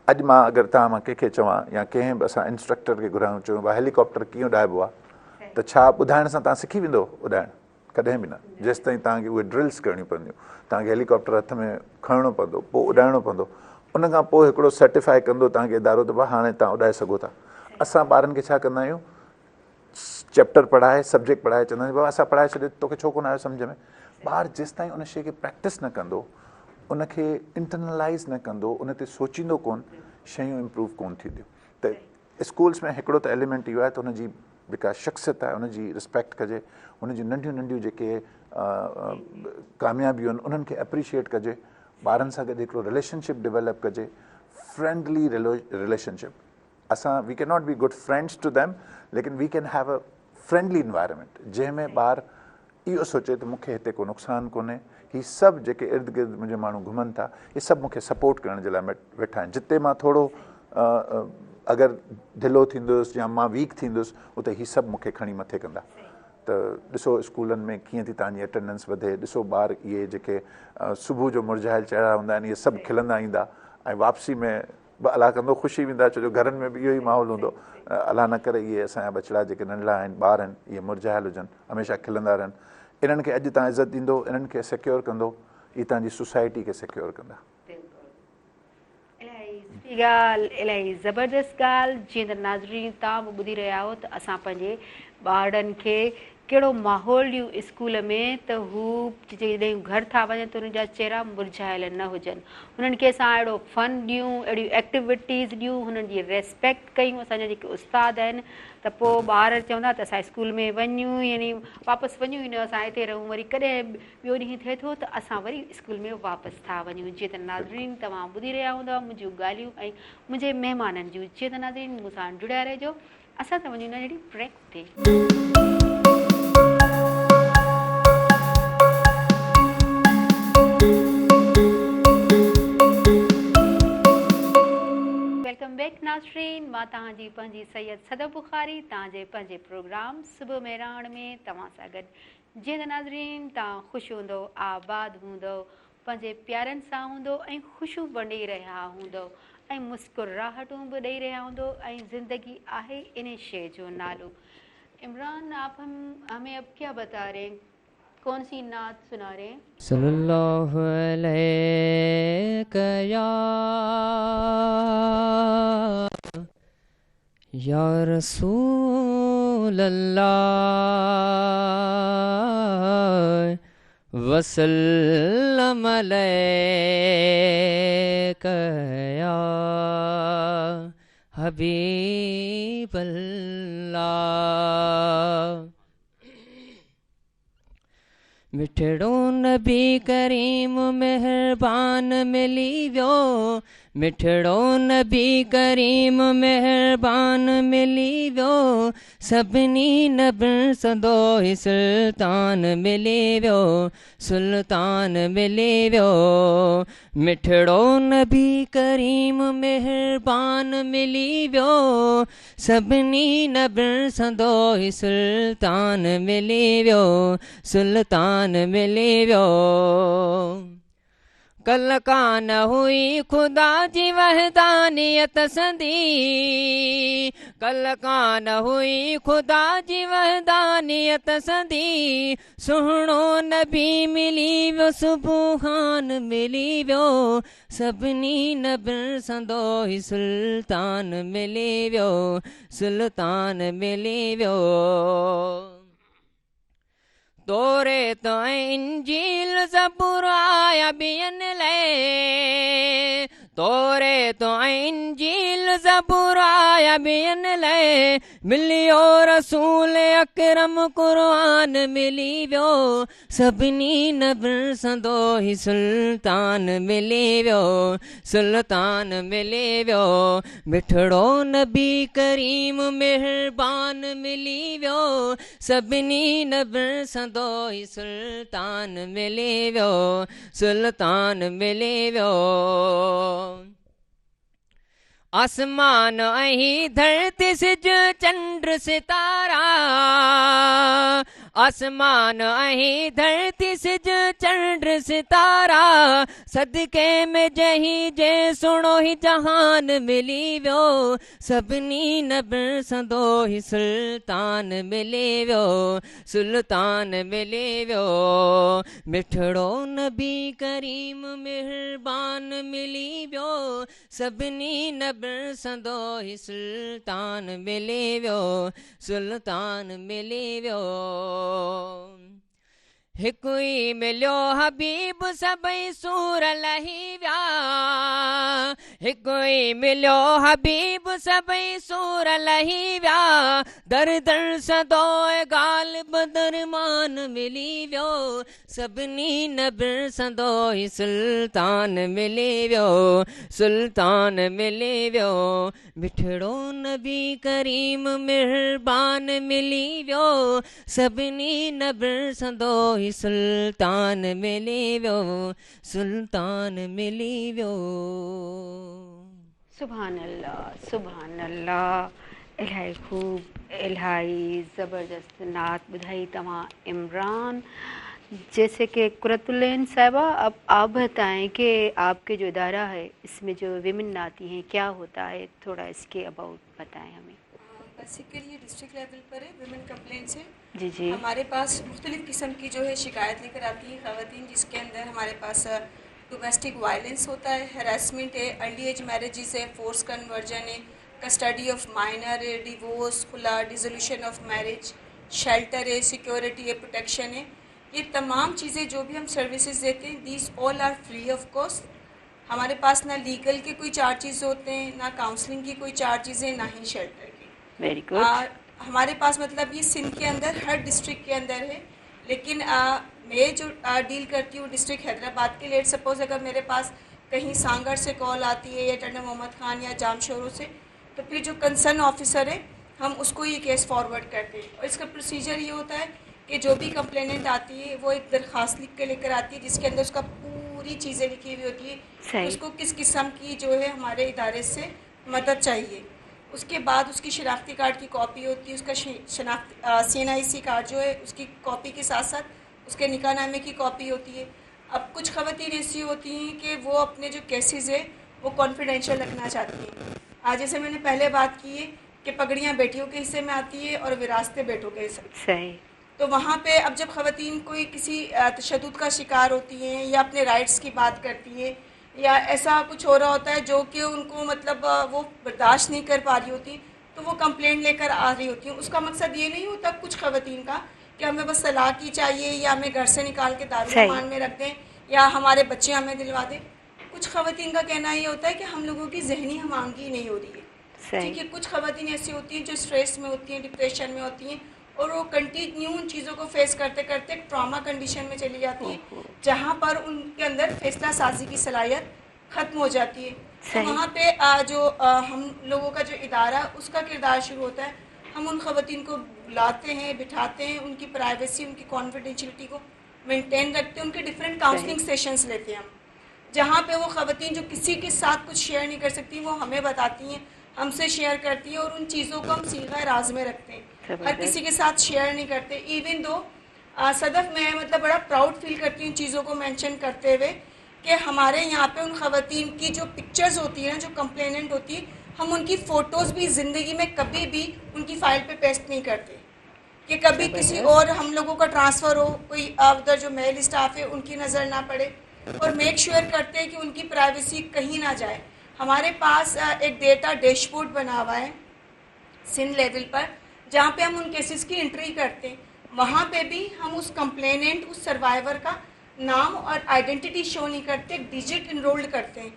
अॼु मां अगरि तव्हां मां कंहिंखे चवां या कंहिं बि असां इंस्ट्रक्टर खे घुरायूं, चयूं भाई हेलीकॉप्टर कीअं उॾाइबो आहे, त छा ॿुधाइण सां तव्हां सिखी वेंदो उॾाइणु? कॾहिं बि न। जेसि ताईं तव्हांखे उहे ड्रिल्स करणियूं पवंदियूं, तव्हांखे हेलीकॉप्टर हथ में खणणो पवंदो, पोइ उॾाइणो पवंदो, उन खां पोइ हिकिड़ो सर्टिफाई कंदो तव्हांखे इदारो त भाउ हाणे तव्हां उॾाए सघो था। असां ॿारनि खे छा कंदा आहियूं, चैप्टर पढ़ाए, सब्जेक्ट पढ़ाए, चवंदा आहियूं बाबा असां पढ़ाए छॾियो, तोखे छो कोन आयो सम्झ में? ॿारु जेसि ताईं उन शइ खे प्रैक्टिस न कंदो, उनखे इंटरनलाइज़ न कंदो, उन ते सोचींदो कोन, शयूं इम्प्रूव कोन थींदियूं। त स्कूल्स में हिकिड़ो त एलिमेंट इहो आहे त हुनजी जेका शख़्सियत आहे उनजी रिस्पेक्ट कजे, उनजी नंढियूं नंढियूं जेके कामयाबियूं आहिनि उन्हनि खे एप्रिशिएट कजे, ॿारनि सां गॾु हिकिड़ो रिलेशनशिप डेवलप कजे, फ्रेंडली रिलेशनशिप। असां we can not be good friends to them, लेकिन we can have a friendly environment जंहिंमें ॿारु इहो सोचे त मूंखे हिते को नुक़सानु कोन्हे, हीअ सभु जेके इर्द गिर्द मुंहिंजे माण्हू घुमनि था, इहे सभु मूंखे सपोर्ट करण जे लाइ वेठा आहिनि। जिते मां थोरो अगरि ढिलो थींदुसि या मां वीक थींदुसि उते हीअ सभु मूंखे खणी मथे कंदा। त ॾिसो स्कूलनि में कीअं थी तव्हांजी अटेंडेंस वधे, ॾिसो ॿार इहे जेके सुबुह जो मुरझायल चहिरा हूंदा आहिनि, इहे सभु खिलंदा ईंदा ऐं वापसी में अलाह कंदो ख़ुशी वेंदा, छो जो घरनि में बि इहो ई माहौल हूंदो। अलाह न करे इहे असांजा बचिड़ा जेके नंढड़ा आहिनि, ॿार आहिनि, इहे मुरझायल हुजनि, हमेशह खिलंदा रहनि। इन्हनि खे अॼु तव्हां इज़त ॾींदो, इन्हनि खे सिक्योर कंदो, इहे तव्हांजी सोसाइटी खे सिक्योर कंदा। इलाही ज़बरदस्त ॻाल्हि। जीअं त नाज़रीन तव्हां बि ॿुधी रहिया आहियो त असां पंहिंजे ॿारनि खे कहिड़ो माहौल ॾियूं स्कूल में त हू जॾहिं घर था वञनि त उन्हनि जा चहिरा मुरझायल न हुजनि। हुननि खे असां अहिड़ो फन ॾियूं, अहिड़ियूं एक्टिविटीज़ ॾियूं, हुननि जी रेस्पेक्ट कयूं। असांजा जेके उस्ताद आहिनि त पोइ ॿार चवंदा त असां स्कूल में वञूं, यानी वापसि वञूं ई न, असां हिते रहूं। वरी कॾहिं ॿियो ॾींहुं थिए थो त असां वरी स्कूल में वापसि था वञूं। जीअं त नाज़रीन तव्हां ॿुधी रहिया हूंदव मुंहिंजियूं ॻाल्हियूं ऐं मुंहिंजे महिमाननि जूं। जीअं त नाज़रीन मूंसां जुड़िया रहिजो। असां त वञूं नंढड़ी ब्रेक ते। वेलकम बैक नाज़रीन, मां तव्हांजी पंहिंजी सैयद सदब बुखारी, तव्हांजे पंहिंजे प्रोग्राम सुबुह में रहण में तव्हां सां गॾु। जीअं त नाज़रीन तव्हां ख़ुशि हूंदो, आबाद हूंदो, पंहिंजे प्यारनि सां हूंदो ऐं ख़ुशियूं बंडे रहिया हूंदो ऐं मुस्कुराहटूं बि ॾेई रहिया हूंदो ऐं ज़िंदगी आहे इन शइ जो नालो। इमरान, आप हमें अब क्या बता रहे हैं, कौन सी नात सुना रहे हैं? सल्लल्लाहु अलैहि या रसूल अल्लाह वसल्लम अलैका या हबीब अल्लाह। मिठड़ो नबी करीम मेहरबान मिली वियो, मिठड़ो नबी करीम मेहरबान मिली वियो, सभिनी नबियुनि सदो ही सुल्तान मिली वियो, सुल्तान मिली वियो। मिठड़ो नबी करीम मेहरबान मिली वियो, सभिनी नबियुनि सदो ही सुल्तान मिली वियो, सुल्तान मिली वियो। कल कान हुई खुदा जी वहदानियत संदी, कल कान हुई खुदा जी वहदानियत संदी, सुहिणो नबी मिली वियो, सुबहान मिली वियो, सभिनी नबियुनि संदो ही सुल्तान मिली वियो, सुल्तान मिली वियो। तोरे तो इंजील ज़बूर आया बियन ले, तोरे तो इंजील ज़बूर आया बियन ले, मिलियो रसूल अकरम क़ुरान मिली वियो, सभिनी नबियुनि संदो ही सुल्तान मिली वियो, सुल्तान मिली वियो। मिठड़ो नबी करीम मेहरबान मिली वियो, सभिनी नबियुनि संदो ही सुल्तान मिली वियो, सुल्तान मिली वियो। आसमान ऐं धरती सिज चंड सितारा, आसमान ऐं धरती सिज चंड सितारा, सदके में जही जे सुणो ही जहान मिली वियो, सभिनी नबियुनि संदो ही सुल्तान मिली वियो, सुल्तान मिली वियो। मिठड़ो नबी करीम मेहरबान मिली वियो, सभिनी नबियुनि संदो ही सुल्तान मिली वियो, सुल्तान मिली वियो। हिकु ई मिलियो हबीब सभई सूर लही विया, हिकु ई मिलियो हबीब सभई सूर लही विया, दर दर सदो गालिब दरमान मिली वियो, सभिनी नबियुनि संदो ही सुल्तान मिली वियो, सुल्तान मिली वियो। मिठड़ो नबी करीम मेहरबान मिली वियो, सभिनी नबियुनि संदो ही सुल्तान मिली वियो, सुल्तान मिली वियो। सुभान अल्लाह इलाही खूब इलाही ज़बरदस्त नात ॿुधाई तव्हां इमरान। जैसे कि कुरतुलैन साहिबा, अब आप बताएं कि आपके जो इदारा है इसमें जो विमेन आती हैं क्या होता है, थोड़ा इसके अबाउट बताएं हमें। बेसिकली ये डिस्ट्रिक्ट लेवल पर है, विमेन कंप्लेंट्स है। जी जी। हमारे पास मुख्तलिफ़ किस्म की जो है शिकायत लेकर आती हैं ख़वातीन, जिसके अंदर हमारे पास डोमेस्टिक वायलेंस होता है, हैरेसमेंट है, अर्ली एज मैरिजेस है, फोर्स कन्वर्जन है, कस्टडी ऑफ माइनर है, डिवोर्स, खुला, डिसोल्यूशन ऑफ मैरिज, शेल्टर है, सिक्योरिटी है, प्रोटेक्शन है। ये तमाम चीज़ें जो भी हम सर्विसेज देते हैं, these all are free of cost. हमारे पास ना लीगल के कोई चार्जेस होते हैं, ना काउंसलिंग की कोई चार्जेस हैं, ना ही शेल्टर की। Very good. हमारे पास मतलब ये सिंध के अंदर हर डिस्ट्रिक्ट के अंदर है, लेकिन मैं जो डील करती हूँ डिस्ट्रिक्ट हैदराबाद के लिए। सपोज़ अगर मेरे पास कहीं सांगड़ से कॉल आती है या टंडा मोहम्मद खान या जामशोरों से, तो फिर जो कंसर्न ऑफिसर है हम उसको ये केस फॉरवर्ड करते हैं। और इसका प्रोसीजर ये होता है कि जो भी कंप्लेनेंट आती है वो एक दरख्वास्त लिख के लेकर आती है, जिसके अंदर उसका पूरी चीज़ें लिखी हुई होती है, उसको किस किस्म की जो है हमारे इदारे से मदद चाहिए। उसके बाद उसकी शनाख्ती कार्ड की कॉपी होती है, उसका CNIC कार्ड जो है उसकी कॉपी के साथ साथ उसके निकाह नामे की कॉपी होती है। अब कुछ ख़वातीन ऐसी होती हैं कि वो अपने जो केसेस है वो कॉन्फिडेंशियल रखना चाहती हैं। आज जैसे मैंने पहले बात की है कि पगड़ियाँ बेटियों के हिस्से में आती है और विरासतें बेटों के हिस्से में। सही। तो वहाँ पे अब जब ख़वातीन कोई किसी तशद्दुद का शिकार होती हैं या अपने राइट्स की बात करती हैं या ऐसा कुछ हो रहा होता है जो कि उनको मतलब वो बर्दाश्त नहीं कर पा रही होती, तो वो कंप्लेंट लेकर आ रही होती हैं। उसका मकसद ये नहीं होता कुछ ख़वातीन का कि हमें बस तलाक ही चाहिए या हमें घर से निकाल के दारुल में रख दें या हमारे बच्चे हमें दिलवा दें। कुछ ख़वातीन का कहना ये होता है कि हम लोगों की जहनी हमांगी नहीं हो रही है। ठीक है, कुछ ख़वातीन ऐसी होती हैं जो स्ट्रेस में होती हैं, डिप्रेशन में होती हैं और वो कंटिन्यू उन चीज़ों को फेस करते करते एक ट्रॉमा कंडीशन में चली जाती हैं, जहाँ पर उनके अंदर फैसला साजी की सलाहियत ख़त्म हो जाती है। तो वहाँ पे जो हम लोगों का जो इदारा उसका किरदार शुरू होता है। हम उन ख़वातीन को बुलाते हैं, बिठाते हैं, उनकी प्राइवेसी, उनकी कॉन्फिडेंशियलिटी को मेंटेन रखते हैं, उनके डिफरेंट काउंसलिंग सेशंस लेते हैं हम, जहाँ पे वो ख़वातीन जो किसी के साथ कुछ शेयर नहीं कर सकती वो हमें बताती हैं, हमसे शेयर करती हैं और उन चीज़ों को हम सीगा राज में रखते हैं, हर किसी के साथ शेयर नहीं करते। इवन दो सदफ मैं मतलब बड़ा प्राउड फील करती हूँ चीज़ों को मेंशन करते हुए कि हमारे यहाँ पे उन ख़वातीन की जो पिक्चर्स होती है ना, जो कंप्लेनेंट होती है, हम उनकी फ़ोटोज़ भी ज़िंदगी में कभी भी उनकी फ़ाइल पे पेस्ट नहीं करते कि कभी किसी और हम लोगों का ट्रांसफ़र हो, कोई उधर जो मेल स्टाफ है उनकी नज़र ना पड़े, और मेक श्योर करते हैं कि उनकी प्राइवेसी कहीं ना जाए। हमारे पास एक डेटा डैशबोर्ड बना हुआ है सिंध लेवल पर, जहाँ पे हम उन केसेस की एंट्री करते हैं। वहाँ पे भी हम उस कंप्लेनेंट, उस सर्वाइवर का नाम और आइडेंटिटी शो नहीं करते, एक डिजिट इनरोल्ड करते हैं,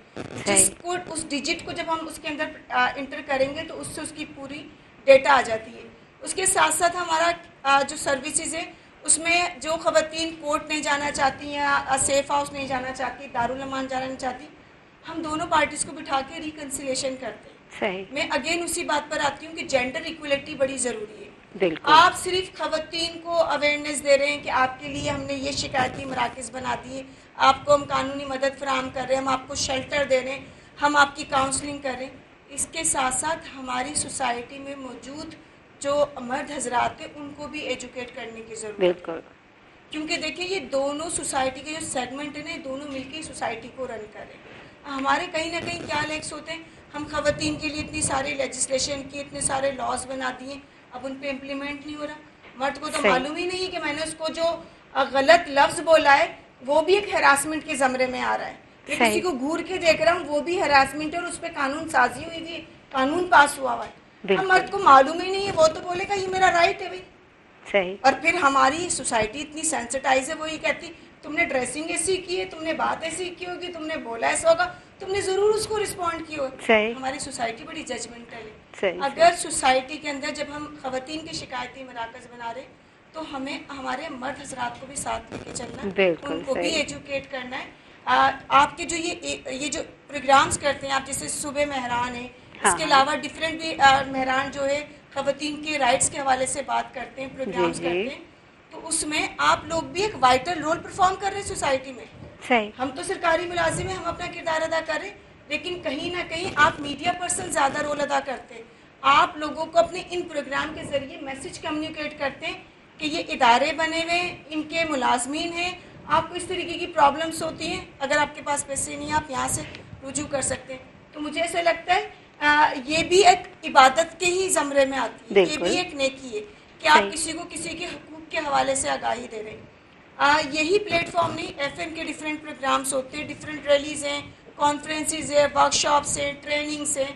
जिसको उस डिजिट को जब हम उसके अंदर इंटर करेंगे तो उससे उसकी पूरी डेटा आ जाती है। उसके साथ साथ हमारा जो सर्विसेज है उसमें जो ख़वातीन कोर्ट नहीं जाना चाहती या सेफ हाउस नहीं जाना चाहती, दारुल अमान जाना नहीं चाहती, हम दोनों पार्टीज़ को बिठा के रिकन्सिलेशन करते हैं। सही। मैं अगेन उसी बात पर आती हूँ कि जेंडर इक्वलिटी बड़ी ज़रूरी है। बिल्कुल। आप सिर्फ ख़वातीन को अवेयरनेस दे रहे हैं कि आपके लिए हमने ये शिकायती मराकज़ बना दिए, आपको हम कानूनी मदद फराहम कर रहे हैं, हम आपको शेल्टर दे रहे हैं, हम आपकी काउंसलिंग कर रहे हैं। इसके साथ साथ हमारी सोसाइटी में मौजूद जो मर्द हजरात हैं उनको भी एजुकेट करने की ज़रूरत है। बिल्कुल। क्योंकि देखिए ये दोनों सोसाइटी के जो सेगमेंट है ना, दोनों मिलकर सोसाइटी को रन कर रहे हैं। हमारे कहीं ना कहीं क्या लैक्स होते हैं, हम ख़वातीन के लिए इतनी सारी लेजिस्लेशन की, इतने सारे लॉज बना दिए, अब उन पे इम्प्लीमेंट नहीं हो रहा। मर्द को तो मालूम ही नहीं कि मैंने उसको जो गलत लफ्ज़ बोला है वो भी एक हरासमेंट के ज़मरे में आ रहा है। किसी को घूर के देख रहा हूँ वो भी हरासमेंट है और उस पर कानून साजी हुई थी, कानून पास हुआ है। हम मर्द को मालूम ही नहीं है, वो तो बोलेगा ये मेरा राइट है भाई। सही। और फिर हमारी सोसाइटी इतनी सेंसिटाइज है, वो ये कहती तुमने ड्रेसिंग ऐसी की है, तुमने बात ऐसी की होगी, तुमने बोला ऐसा होगा, तुमने ज़रूर उसको रिस्पॉन्ड किया होगा। हमारी सोसाइटी बड़ी जजमेंटल है। अगर सोसाइटी के अंदर जब हम ख़वातीन के शिकायती मराकज़ बना रहे तो हमें हमारे मर्द हजरात को भी साथ लेके चलना है, उनको भी एजुकेट करना है। आपके जो ये जो प्रोग्राम्स करते हैं आप, जैसे सुबह मेहरान है, इसके अलावा डिफरेंट भी मेहरान जो है ख़वातीन के राइट्स के हवाले से बात करते हैं, प्रोग्राम्स करते हैं, तो उसमें आप लोग भी एक वाइटल रोल परफॉर्म कर रहे हैं सोसाइटी में। सही। हम तो सरकारी मुलाजिम हैं, हम अपना किरदार अदा कर रहे हैं, لیکن کہیں نہ کہیں آپ میڈیا پرسن زیادہ رول ادا کرتے ہیں. آپ لوگوں کو اپنے ان پروگرام کے ذریعے میسج کمیونیکیٹ کرتے ہیں کہ یہ ادارے بنے ہوئے ہیں, ان کے ملازمین ہیں, آپ کو اس طریقے کی پرابلمس ہوتی ہیں, اگر آپ کے پاس پیسے نہیں آپ یہاں سے رجوع کر سکتے ہیں. تو مجھے ایسا لگتا ہے یہ بھی ایک عبادت کے ہی زمرے میں آتی ہے, یہ بھی ایک نیکی ہے کہ آپ کسی کو کسی کے حقوق کے حوالے سے آگاہی دے رہے ہیں. یہی پلیٹ فارم نہیں, ایف ایم کے ڈفرینٹ پروگرامس ہوتے ہیں, ڈفرینٹ ریلیز ہیں, کانفرنسز ہیں, ورک شاپس ہیں, ٹریننگس ہیں,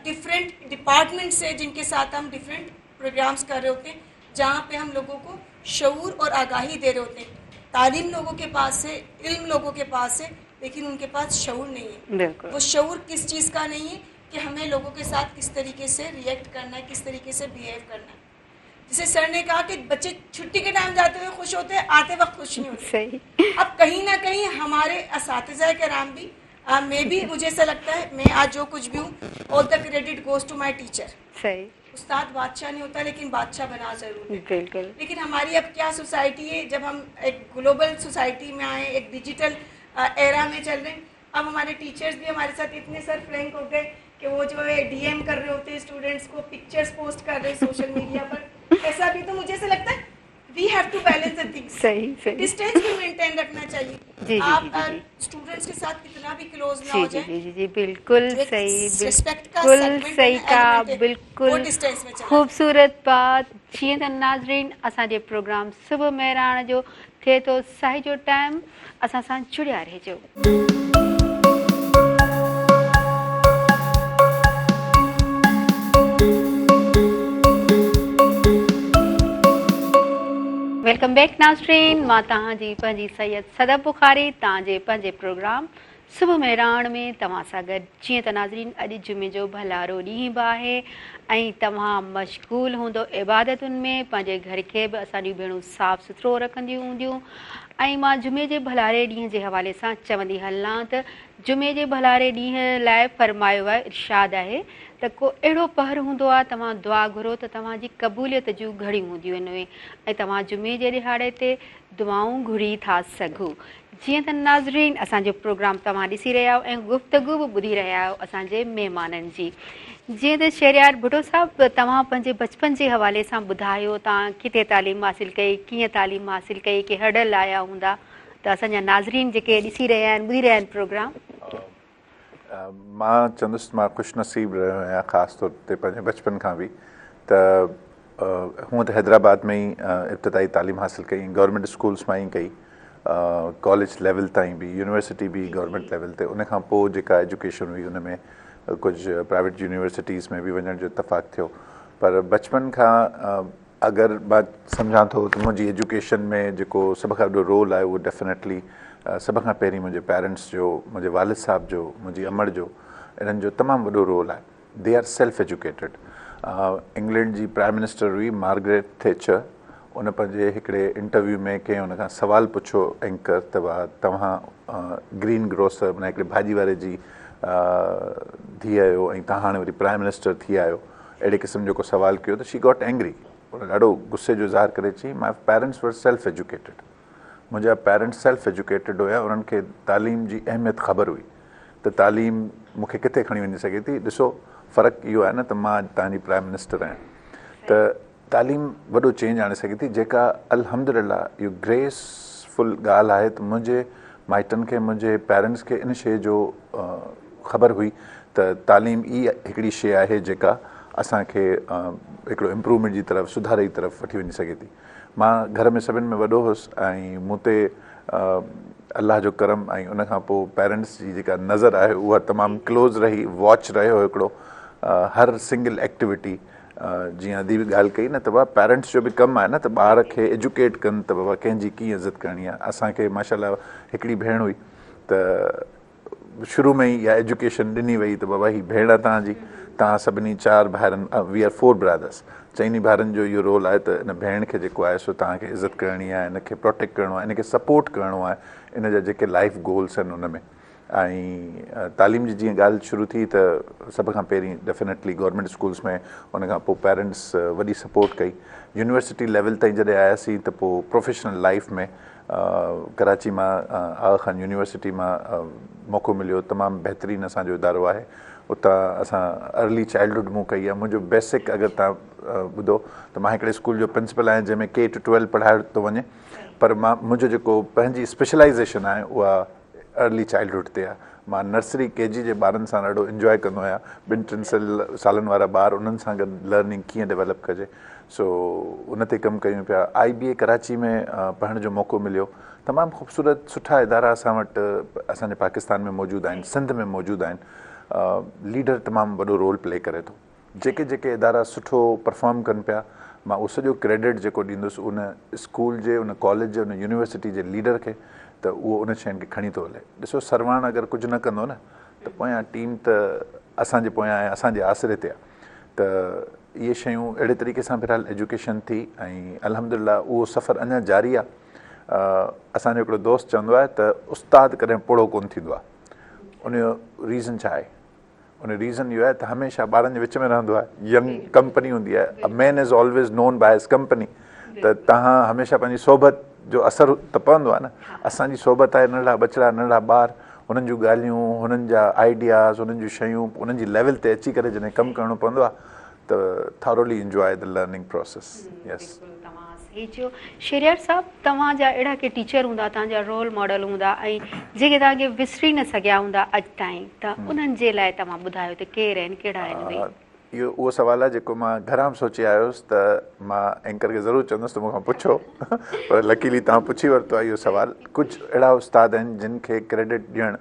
ڈفرینٹ ڈپارٹمنٹس ہیں جن کے ساتھ ہم ڈفرینٹ پروگرامس کر رہے ہوتے ہیں, جہاں پہ ہم لوگوں کو شعور اور آگاہی دے رہے ہوتے ہیں. تعلیم لوگوں کے پاس ہے, علم لوگوں کے پاس ہے, لیکن ان کے پاس شعور نہیں ہے. وہ شعور کس چیز کا نہیں ہے کہ ہمیں لوگوں کے ساتھ کس طریقے سے ریئیکٹ کرنا ہے, کس طریقے سے بیہیو کرنا ہے. جیسے سر نے کہا کہ بچے چھٹی کے ٹائم جاتے ہوئے خوش ہوتے ہیں, آتے وقت خوش نہیں ہوتے. اب کہیں نہ کہیں ہمارے اساتذہ کرام بھی میں بھی مجھے ایسا لگتا ہے میں آج جو کچھ بھی ہوں, all the credit goes to my teacher. صحیح, استاد بادشاہ نہیں ہوتا لیکن بادشاہ بنا ضرور ہے. بالکل. لیکن ہماری اب کیا سوسائٹی ہے, جب ہم ایک گلوبل سوسائٹی میں آئے, ایک ڈیجیٹل ایرا میں چل رہے ہیں, اب ہمارے ٹیچرز بھی ہمارے ساتھ اتنے سر فرینک ہو گئے کہ وہ جو ہے ڈی ایم کر رہے ہوتے ہیں اسٹوڈنٹس کو, پکچرز پوسٹ کر رہے ہیں سوشل میڈیا پر. ایسا بھی تو مجھے ایسا لگتا ہے we have to balance the things. صحیح, ڈسٹینس بھی مینٹین رکھنا چاہیے. آپ اسٹوڈنٹس کے ساتھ کتنا بھی کلوز نہ ہو جائیں. جی بالکل صحیح, بالکل صحیح کا, بالکل خوبصورت بات. جی त नाज़रीन, असांजे प्रोग्राम सुबह महिराण जो थिए थो साई जो टाइम, असां सां जुड़िया रहिजो. वेलकम बैक नाज़रीन, मां तव्हांजी पंहिंजी सैयद सदब बुखारी तव्हांजे पंहिंजे प्रोग्राम सुबह महिराण में तव्हां सां गॾु. जीअं त नाज़रीन अॼु जुमे जो भलारो ॾींहुं बि आहे ऐं तव्हां मशगूल हूंदो इबादतुनि में, पंहिंजे घर खे बि असांजूं भेणूं साफ़ु सुथिरो रखंदियूं हूंदियूं. ऐं मां जुमे जे भलारे ॾींहं जे हवाले सां चवंदी हलां त जुमे जे भलारे ॾींहं लाइ फरमायो आहे, इरशाद आहे त को अहिड़ो पहर हूंदो आहे तव्हां दुआ घुरो त तव्हांजी क़बूलियत जूं घड़ियूं हूंदियूं आहिनि ऐं तव्हां जुमे जे ॾिहाड़े ते दुआऊं घुरी था सघो. जीअं त नाज़रीन असांजो प्रोग्राम तव्हां ॾिसी रहिया आहियो ऐं गुफ़्तगू बि ॿुधी रहिया आहियो असांजे महिमाननि जी. जीअं त शहरियार भुटो साहिबु तव्हां पंहिंजे बचपन जे हवाले सां ॿुधायो, तव्हां किथे तालीम हासिलु कई, कीअं तालीम हासिलु कई, के हडल आया हूंदा, त असांजा नाज़रीन जेके ॾिसी रहिया आहिनि ॿुधी रहिया आहिनि प्रोग्राम. मां चंदुसि मां ख़ुशनसीब रहियो आहियां ख़ासि तौर ते पंहिंजे बचपन खां बि. त हूअं त हैदराबाद में ई इब्तिदाई तालीम हासिलु कई, गवर्नमेंट स्कूल्स मां ई कई, कॉलेज लेवल ताईं बि, यूनिवर्सिटी बि गवर्नमेंट लेवल ते. उन खां पोइ जेका एजुकेशन हुई उन में कुझु प्राइवेट यूनिवर्सिटीज़ में बि वञण जो इतफ़ाक़ थियो. पर बचपन खां अगरि मां सम्झां थो त मुंहिंजी एजुकेशन में जेको सभ खां वॾो रोल आहे उहो डेफिनेटली सभ खां पहिरीं मुंहिंजे पेरेंट्स जो, मुंहिंजे वालिद साहब जो, मुंहिंजी अमड़ जो, इन्हनि जो तमामु वॾो रोल आहे. They are self educated. England जी प्राइम मिनिस्टर हुई मार्गरेट थैचर. उन पंहिंजे हिकिड़े इंटरव्यू में कंहिं उन खां सवालु पुछो एंकर त तव्हां ग्रीन ग्रोसर माना हिकिड़े भाॼी वारे जी थी आहियो ऐं तव्हां हाणे वरी प्राइम मिनिस्टर थी आहियो, अहिड़े क़िस्म जो को सवालु कयो त शी गॉट एंग्री. उन ॾाढो गुस्से जो इज़हार करे चई my parents were self educated. मुंहिंजा पेरेंट्स सेल्फ एजुकेटेड हुया, उन्हनि खे तालीम जी अहमियत ख़बर हुई त तालीम मूंखे किथे खणी वञी सघे थी. ॾिसो फ़र्क़ु इहो आहे न त मां तव्हांजी प्राइम मिनिस्टर आहियां, त तालीम वॾो चेंज आणे सघे थी, जेका अल्हम्दुलिल्लाह इहो ग्रेसफुल ॻाल्हि आहे त मुंहिंजे माइटनि खे, मुंहिंजे पेरेंट्स खे इन शइ जो ख़बर हुई त तालीम ई हिकिड़ी शइ आहे जेका असांखे हिकिड़ो इम्प्रूवमेंट जी तरफ़, सुधारे जी तरफ़ वठी वञी सघे थी. मां घर में सभिनि में वॾो हुउसि ऐं मूं ते अलाह जो करम ऐं उन खां पोइ पेरेंट्स जी जेका नज़र आहे उहा तमामु क्लोज़ रही, वॉच रहियो हिकिड़ो हर सिंगल एक्टिविटी. जीअं अदी बि ॻाल्हि कई न त बाबा पेरेंट्स जो बि कमु आहे न त ॿार खे एजुकेट कनि त बाबा कंहिंजी कीअं इज़त करणी आहे. असांखे माशाल्लाह हिकिड़ी भेण हुई त शुरू में ई इहा एजुकेशन ॾिनी वई त बाबा हीअ भेण तव्हांजी, तव्हां सभिनी 4 भाइरनि, वी आर 4 ब्रदर्स, 4 भाइरनि जो इहो रोल आहे त इन भेण खे जेको आहे सो तव्हांखे इज़त करणी आहे, इनखे प्रोटेक्ट करिणो आहे, इनखे सपोर्ट करिणो आहे, इन जा जेके लाइफ गोल्स आहिनि उन में. ऐं तालीम जी जीअं ॻाल्हि शुरू थी त सभ खां पहिरीं डेफिनेटली गवर्नमेंट स्कूल्स में, उन खां पोइ पेरेंट्स वॾी सपोर्ट कई। यूनिवर्सिटी लेवल ताईं जॾहिं आयासीं त पोइ प्रोफेशनल लाइफ में कराची मां आगा खान यूनिवर्सिटी मां मौक़ो मिलियो। तमामु बहितरीनु असांजो इदारो आहे। उतां असां अर्ली चाइल्डहुड मूं कई आहे। मुंहिंजो बेसिक अगरि तव्हां ॿुधो त मां हिकिड़े स्कूल जो प्रिंसिपल आहियां जंहिंमें K to 12 पढ़ायो थो वञे, पर मुंहिंजो जेको पंहिंजी स्पेशलाइज़ेशन आहे उहा अर्ली चाइल्डहुड ते आहे। मां नर्सरी KG जे ॿारनि सां ॾाढो इंजॉय कंदो आहियां। 2-3 सालनि वारा ॿार, उन्हनि सां गॾु लर्निंग कीअं डेवलप कजे, सो उन ते कमु कयूं पिया। IBA कराची में पढ़ण जो मौक़ो मिलियो। तमामु ख़ूबसूरत सुठा इदारा असां वटि असांजे पाकिस्तान में मौजूदु आहिनि, सिंध में मौजूदु आहिनि। लीडर तमामु वॾो रोल प्ले करे थो। जेके जेके इदारा सुठो परफॉर्म कनि पिया, मां उहो सॼो क्रेडिट जेको ॾींदुसि उन स्कूल जे, उन कॉलेज जे, उन यूनिवर्सिटी जे लीडर खे, त उहो उन शयुनि खे खणी थो हले। ॾिसो, सरवाण अगरि कुझु न कंदो न त पोयां टीम त असांजे पोयां आहे, असांजे आसिरे ते आहे। त इहे शयूं अहिड़े तरीक़े सां फ़िलहालु एजुकेशन थी ऐं अल्हम्दुलिल्लाह उहो सफ़र अञा जारी आहे। असांजो हिकिड़ो दोस्त चवंदो आहे त उस्ताद कॾहिं पोड़ो कोन थींदो आहे। उनजो रीज़न छा आहे? उन रीज़न इहो आहे त हमेशह ॿारनि जे विच में रहंदो आहे। यंग कंपनी हूंदी आहे, a man is always known by his company. त तव्हां हमेशह पंहिंजी सोबत जो असरु त पवंदो आहे न। असांजी सोबत आहे नंढड़ा बचड़ा, नंढड़ा ॿार, उन्हनि जूं ॻाल्हियूं, हुननि जा आइडियाज़, उन्हनि जूं शयूं, उन्हनि जी लेवल ते अची करे जॾहिं कमु करिणो पवंदो आहे त thoroughly enjoy the learning process. Yes, सही चयो। शेरियार साहब, तव्हांजा अहिड़ा के टीचर हूंदा, तव्हांजा रोल मॉडल हूंदा ऐं जेके तव्हांखे विसरी न सघिया हूंदा अॼु ताईं, त उन्हनि जे लाइ तव्हां ॿुधायो त केरु आहिनि, कहिड़ा आहिनि? इहो उहो सुवालु आहे जेको मां घरां सोचे आयो हुउसि त मां एंकर खे ज़रूरु चवंदुसि त मूंखां पुछो, पर लकीली तव्हां पुछी वरितो आहे इहो सुवालु। कुझु अहिड़ा उस्ताद आहिनि जिन खे क्रेडिट ॾियणु,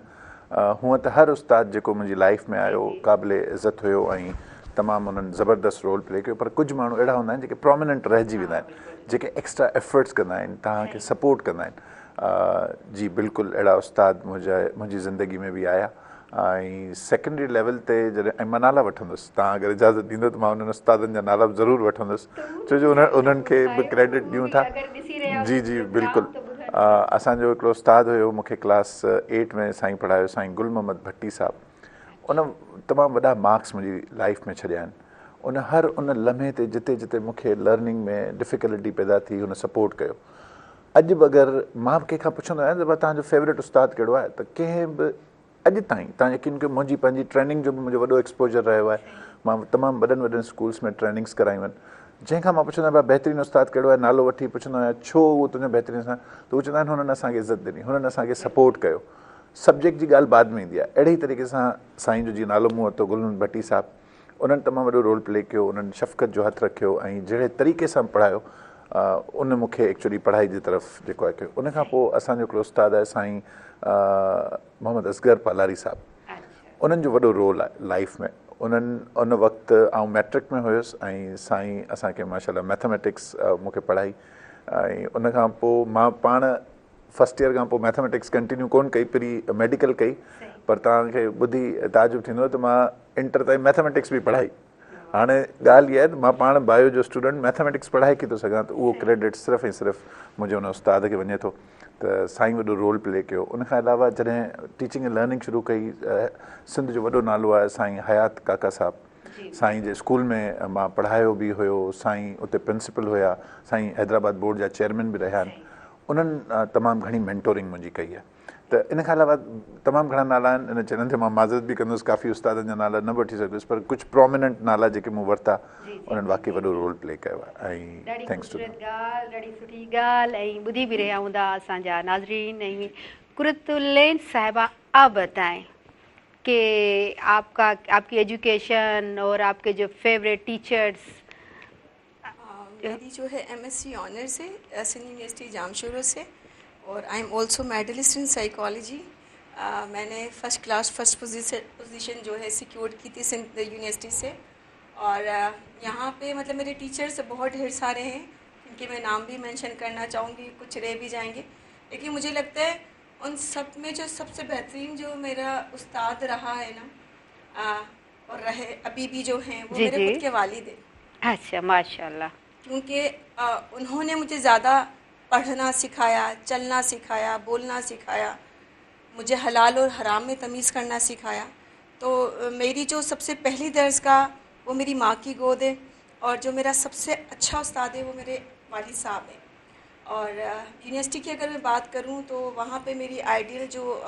हूअं त हर उस्ताद जेको मुंहिंजी लाइफ में आयो क़ाबिले इज़त हुयो ऐं तमामु उन्हनि ज़बरदस्त रोल प्ले कयो, पर कुझु माण्हू अहिड़ा हूंदा आहिनि जेके प्रोमिनेंट रहिजी वेंदा आहिनि, जेके एक्स्ट्रा एफर्ट्स कंदा आहिनि, तव्हांखे सपोर्ट कंदा आहिनि। जी बिल्कुलु अहिड़ा उस्ताद मुंहिंजी ज़िंदगी में बि आया। ऐं सेकेंडरी लेवल ते जॾहिं, ऐं मां नाला वठंदुसि, तव्हां अगरि इजाज़त ॾींदो त मां उन्हनि उस्तादनि जा नाला बि ज़रूरु वठंदुसि, छो जो उन्हनि खे बि क्रेडिट ॾियूं था। जी जी बिल्कुलु। असांजो हिकिड़ो उस्ताद हुयो, मूंखे क्लास 8 में साईं पढ़ायो, साईं गुल मोहम्मद भट्टी साहिबु। उन तमामु वॾा मार्क्स मुंहिंजी लाइफ में छॾिया आहिनि। उन हर उन लम्हे ते जिते जिते मूंखे लर्निंग में डिफ़िकल्टी पैदा थी, हुन सपोर्ट कयो। अॼु बि अगरि मां कंहिंखां पुछंदो आहियां त भाई तव्हांजो फेवरेट उस्ताद कहिड़ो आहे, त कंहिं बि अॼु ताईं, तव्हां यकीन कयो, मुंहिंजी पंहिंजी ट्रेनिंग जो बि मुंहिंजो वॾो एक्सपोजर रहियो आहे। मां तमामु वॾनि वॾनि स्कूल्स में ट्रेनिंग्स करायूं आहिनि। जंहिंखां मां पुछंदो आहियां भाई बहितरीनु उस्ताद कहिड़ो आहे, नालो वठी पुछंदो आहियां छो उहो तुंहिंजो बहितरीनु सां, त उहे चवंदा आहिनि हुननि असांखे इज़त ॾिनी, हुननि असांखे सपोर्ट कयो। सब्जेक्ट जी ॻाल्हि बाद में ईंदी आहे। अहिड़े ई तरीक़े सां साईं जो जीअं नालो मूं वरितो, गुल मोहम्मद भट्टी साहिबु, उन्हनि तमामु वॾो रोल प्ले कयो। उन्हनि शफ़क़त जो हथु रखियो ऐं जहिड़े तरीक़े सां पढ़ायो, उन मूंखे एक्चुअली पढ़ाई जी तरफ़ जेको आहे कयो। उनखां पोइ असांजो हिकिड़ो उस्ताद आहे साईं मोहम्मद असगर पालारी साहिबु। उन्हनि जो वॾो रोल आहे लाइफ में। उन्हनि उन वक़्तु आउं मैट्रिक में हुयुसि ऐं साईं असांखे माशाल्लाह मैथमेटिक्स मूंखे पढ़ाई। ऐं उनखां पोइ मां पाण फस्ट ईयर खां पोइ मैथमेटिक्स कंटिन्यू कोन कई, पहिरीं मेडिकल कई, पर तव्हांखे ॿुधी ताजुब थींदो त मां इंटर ताईं मैथमेटिक्स बि पढ़ाई। हाणे ॻाल्हि इहा आहे त मां पाण बायो जो स्टूडेंट मैथमेटिक्स पढ़ाए की थो सघां, त उहो क्रेडिट सिर्फ़ु ऐं सिर्फ़ु मुंहिंजे हुन उस्ताद खे वञे थो। त साईं वॾो रोल प्ले कयो। उनखां अलावा जॾहिं टीचिंग ऐं लर्निंग शुरू कई, सिंध जो वॾो नालो आहे साईं हयात काका साहिबु। साईं जे स्कूल में मां पढ़ायो बि हुयो। साईं उते प्रिंसिपल हुया। साईं हैदराबाद बोर्ड जा चेयरमैन बि रहिया आहिनि। उन्हनि तमामु घणी मेंटोरिंग मुंहिंजी कई आहे। त इन खां अलावा तमामु घणा नाला आहिनि। इन चैनल ते मां माज़रत बि कंदुसि, काफ़ी उस्तादनि जा नाला न वठी सघुसि, पर कुझु प्रोमिनेंट नाला जेके मूं वरिता, उन्हनि वाक़ई वॾो रोल प्ले कयो आहे। ऐं थैंक्स टू देम। ॾाढी सुठी ॻाल्हि, ऐं ॿुधी बि रहिया हूंदा असांजा नाज़रीन। ऐं कुरतुलैन साहिबा, आप बताएं कि आपकी एजुकेशन और आपके जो फेवरेट टीचर्स? मेरी जो है MSc ऑनर्स है सिंध यूनिवर्सिटी जामशोरो से, और I am also medalist in psychology. मैंने फर्स्ट पोजीशन जो है सिक्योर की थी सिंध यूनिवर्सिटी से। और यहाँ पे मतलब मेरे टीचर्स बहुत ढेर सारे हैं, इनके मैं नाम भी मेंशन करना चाहूँगी, कुछ रह भी जाएंगे, लेकिन मुझे लगता है उन सब में जो सबसे बेहतरीन जो मेरा उस्ताद रहा है ना, और रहे अभी भी जो हैं, वो मेरे खुद के वालिद हैं। अच्छा, माशाल्लाह। क्योंकि उन्होंने मुझे ज़्यादा पढ़ना सिखाया, चलना सिखाया, बोलना सिखाया, مجھے حلال اور حرام میں تمیز کرنا سکھایا. تو میری جو سب سے پہلی درسگاہ وہ میری ماں کی گود ہے, اور جو میرا سب سے اچھا استاد ہے وہ میرے والد صاحب ہیں. اور یونیورسٹی کی اگر میں بات کروں تو وہاں پہ میری آئیڈیل جو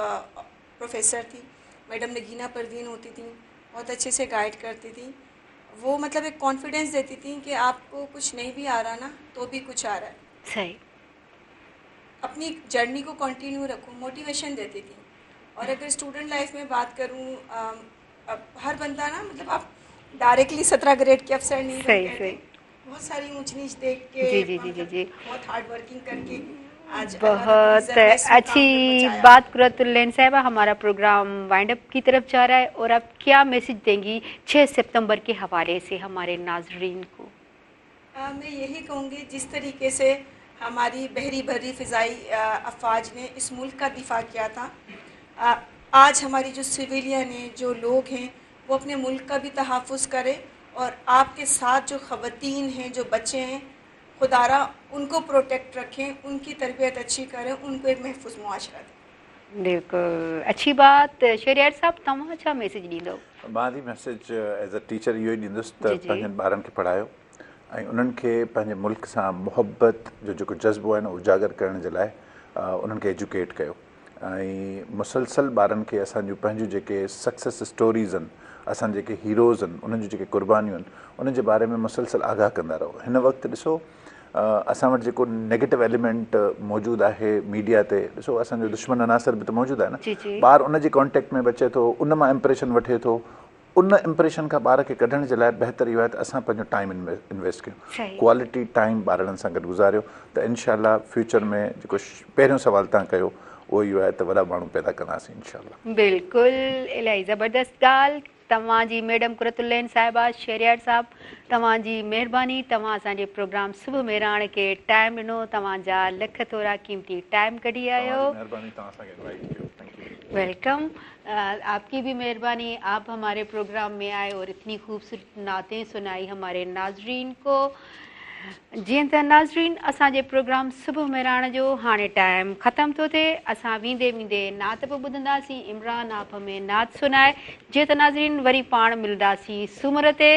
پروفیسر تھی میڈم نگینہ پروین ہوتی تھیں, بہت اچھے سے گائیڈ کرتی تھیں. وہ مطلب ایک کانفیڈنس دیتی تھیں کہ آپ کو کچھ نہیں بھی آ رہا نا تو بھی کچھ آ رہا ہے, صحیح, اپنی جرنی کو کنٹینیو رکھو, موٹیویشن دیتی تھیں. اور اگر اسٹوڈنٹ لائف میں بات کروں, اب ہر بندہ نا مطلب آپ ڈائریکٹلی 17 گریڈ کے افسر نہیں صحیح بنتے, صحیح, بہت ساری اونچ نیچ دیکھ کے جی جی جی جی مطلب جی, بہت ہارڈ ورکنگ کر کے آج اللہ رب بہت العزت نے اس مقام پہ اچھی پہنچایا. بات قرۃ العین صاحبہ. ہمارا پروگرام وائنڈ اپ کی طرف جا رہا ہے, اور آپ کیا میسج دیں گی 6 سپتمبر کے حوالے سے ہمارے ناظرین کو؟ میں یہی کہوں گی جس طریقے سے ہماری بحری بری فضائی افواج نے اس ملک کا دفاع کیا تھا, آج ہماری جو سویلین ہیں, جو لوگ ہیں, وہ اپنے ملک کا بھی تحفظ کریں, اور آپ کے ساتھ جو خواتین ہیں, جو بچے ہیں, خدا را ان کو پروٹیکٹ رکھیں, ان کی تربیت اچھی کریں, ان کو ایک محفوظ معاشرہ دیں. بالکل اچھی بات. شہریار صاحب तव्हां छा मैसेज ॾींदव? मां बि मैसेज एज़ अ टीचर इहो ई ॾींदुसि त जी जी, पंहिंजनि ॿारनि खे पढ़ायो ऐं उन्हनि खे पंहिंजे मुल्क सां मुहबत जो जेको जज़्बो आहे न उजागर करण जे लाइ उन्हनि खे एजुकेट कयो. ऐं मुसलसल ॿारनि खे असांजूं पंहिंजूं जेके सक्सेस स्टोरीज़ आहिनि, असां जेके हीरोज़ आहिनि, उन्हनि जूं जेके क़ुर्बानियूं आहिनि, उन्हनि जे बारे में मुसलसल आगाह कंदा रहो. हिन वक़्तु ॾिसो असां वटि जेको नेगेटिव एलिमेंट मौजूदु आहे मीडिया ते, ॾिसो असांजो दुश्मन अनासर बि त मौजूदु आहे न. जी जी, ॿार उन जे कॉन्टेक्ट में बि अचे थो, उन मां इम्प्रेशन वठे थो. उन इम्प्रेशन खां ॿार खे कढण जे लाइ बहितर इहो आहे त असां पंहिंजो टाइम इन्वेस्ट कयूं, सही, क्वालिटी टाइम ॿारनि सां गॾु गुज़ारियो, त इनशाला फ्यूचर में जेको पहिरियों सुवाल तव्हां कयो उहो इहो आहे त वॾा माण्हू पैदा कंदासीं इनशाला. बिल्कुलु. इलाही ज़बरदस्त ॻाल्हि. तव्हांजी मैडम क़ुरत उल-ऐन साहिबा, शहरियार साहब, तव्हांजी महिरबानी. तव्हां असांजे प्रोग्राम सुबुह मेराण खे टाइम ॾिनो, तव्हांजा लख थोरा कीमती टाइम कढी आयो. महिरबानी, तव्हां असांखे इनवाइट कयो. Thank U. वेलकम. आपकी भी मेहरबानी, आप हमारे प्रोग्राम में आए और इतनी खूबसूरत नातें सुनाई हमारे नाजरीन को. जीअं त नाज़रीन असांजे प्रोग्राम सुबुह मेराण जो हाणे टाइम ख़तमु थो थिए. असां वेंदे वेंदे नात बि ॿुधंदासीं, इमरान आप में नात सुनाए. जीअं त नाज़रीन वरी पाण मिलंदासीं सूमर ते.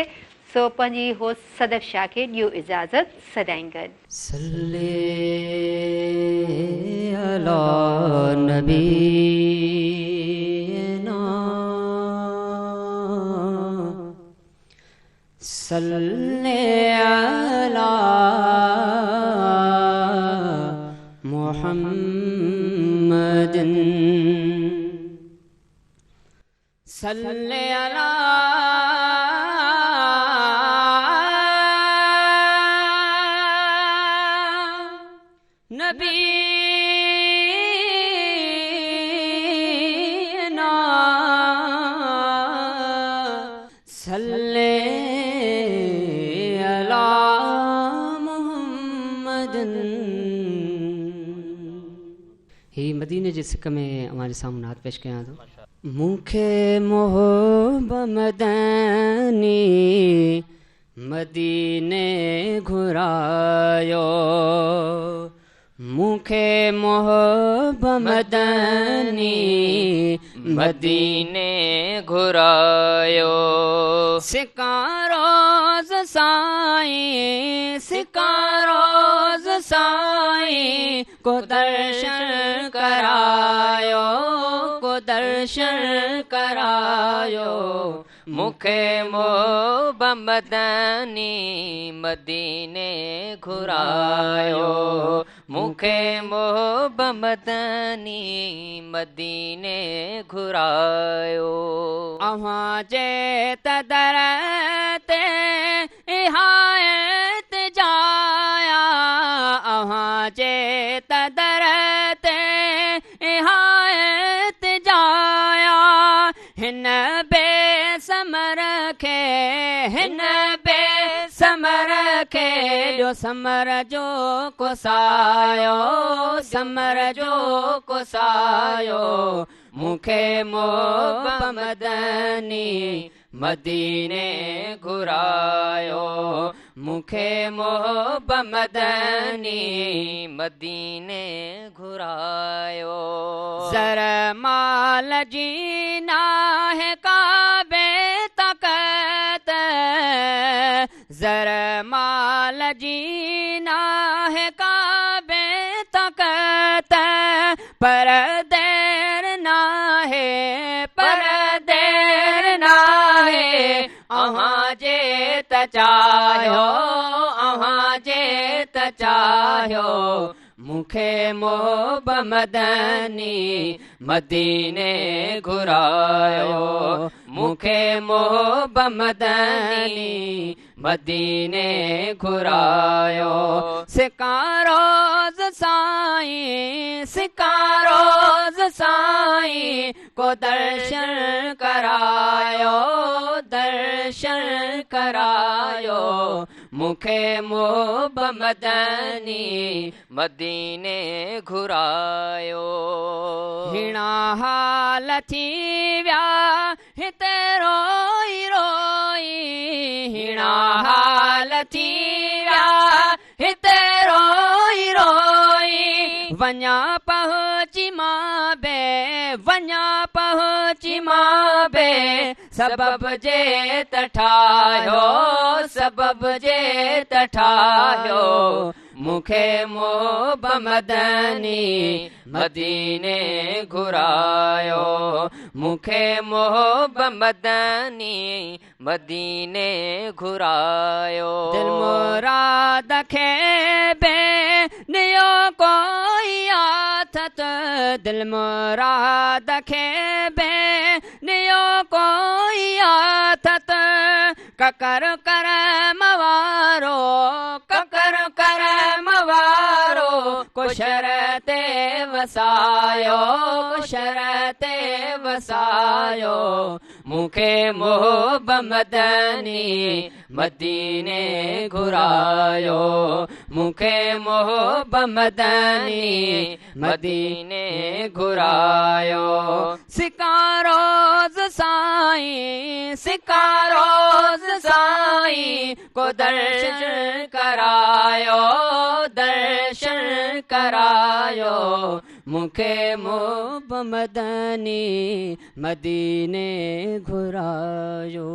सो पंहिंजी होस्ट सदफ शाह खे ॾियो इजाज़त. सदाईं गॾु. सल्ले अला नबी सल्ले अला मुहम्मदिन सल्ले अला नबीना सल्ले अला मुहम्मदिन. ही मदीने जे सिक में हमारे साम्हूं नात पेश कयां थो. मूंखे मोहब मदनी मदीने घुरायो, मूंखे मोहब मदनी मदीने घुरायो. सिकारोज़ साईं, सिकारोज़ साईं को दर्शन करायो, को दर्शन करायो. मूंखे मोहब मदनी मदीने घुरायो, मूंखे मोहब मदनी मदीने घुरायो. अव्हां जे त दर ते इहायत जाया, अव्हां जे त दर ते इहायत जाया. हिन बेसमर खे, हिन बेसमर खे ॾियो समर जो कोसायो, समर जो कोसायो. मूंखे मोहब मदनी मदीने घुरायो, मूंखे मोहब मदनी मदीने घुरायो ज़र माल जी नाहे काबे तकत ज़र माल जी नाहे काबे तकत पर देर नाहे पर देर नाहे अहां जे त चाहियो अहां जे त चाहियो मूंखे मोहब मदनी मदीने घुरायो मूंखे मोहब मदनी मदीने घुरायो सिकारोज़ साईं सिकारोज़ साईं को दर्शन करायो दर्शन करायो मूंखे मोहब मदनी मदीने घुरायो हिणा हाल थी विया हिते रोई रोई हिणा हाल थी विया हिते रोई रोई वञा पहुची मां बे वञा पहुची मां बे सबब जे तठायो सबब जे तठायो मूंखे मोहब मदनी मदीने घुरायो मूंखे मोहब मदनी मदीने घुरायो दिल मुराद खे बे नियो कोई आथत दिल मुराद खे बे नियो कोई आथत ककर करम वारो ककर करम वारो को शरते वसायो शरते वसायो मूंखे मोहब मदनी मदीने घुरायो मूंखे मोहब मदनी मदीने घुरायो सिकारोज़ साईं सिकारोज़ साईं को दर्शन करायो दर्शन करायो मूंखे मोहब मदनी मदीने घुरायो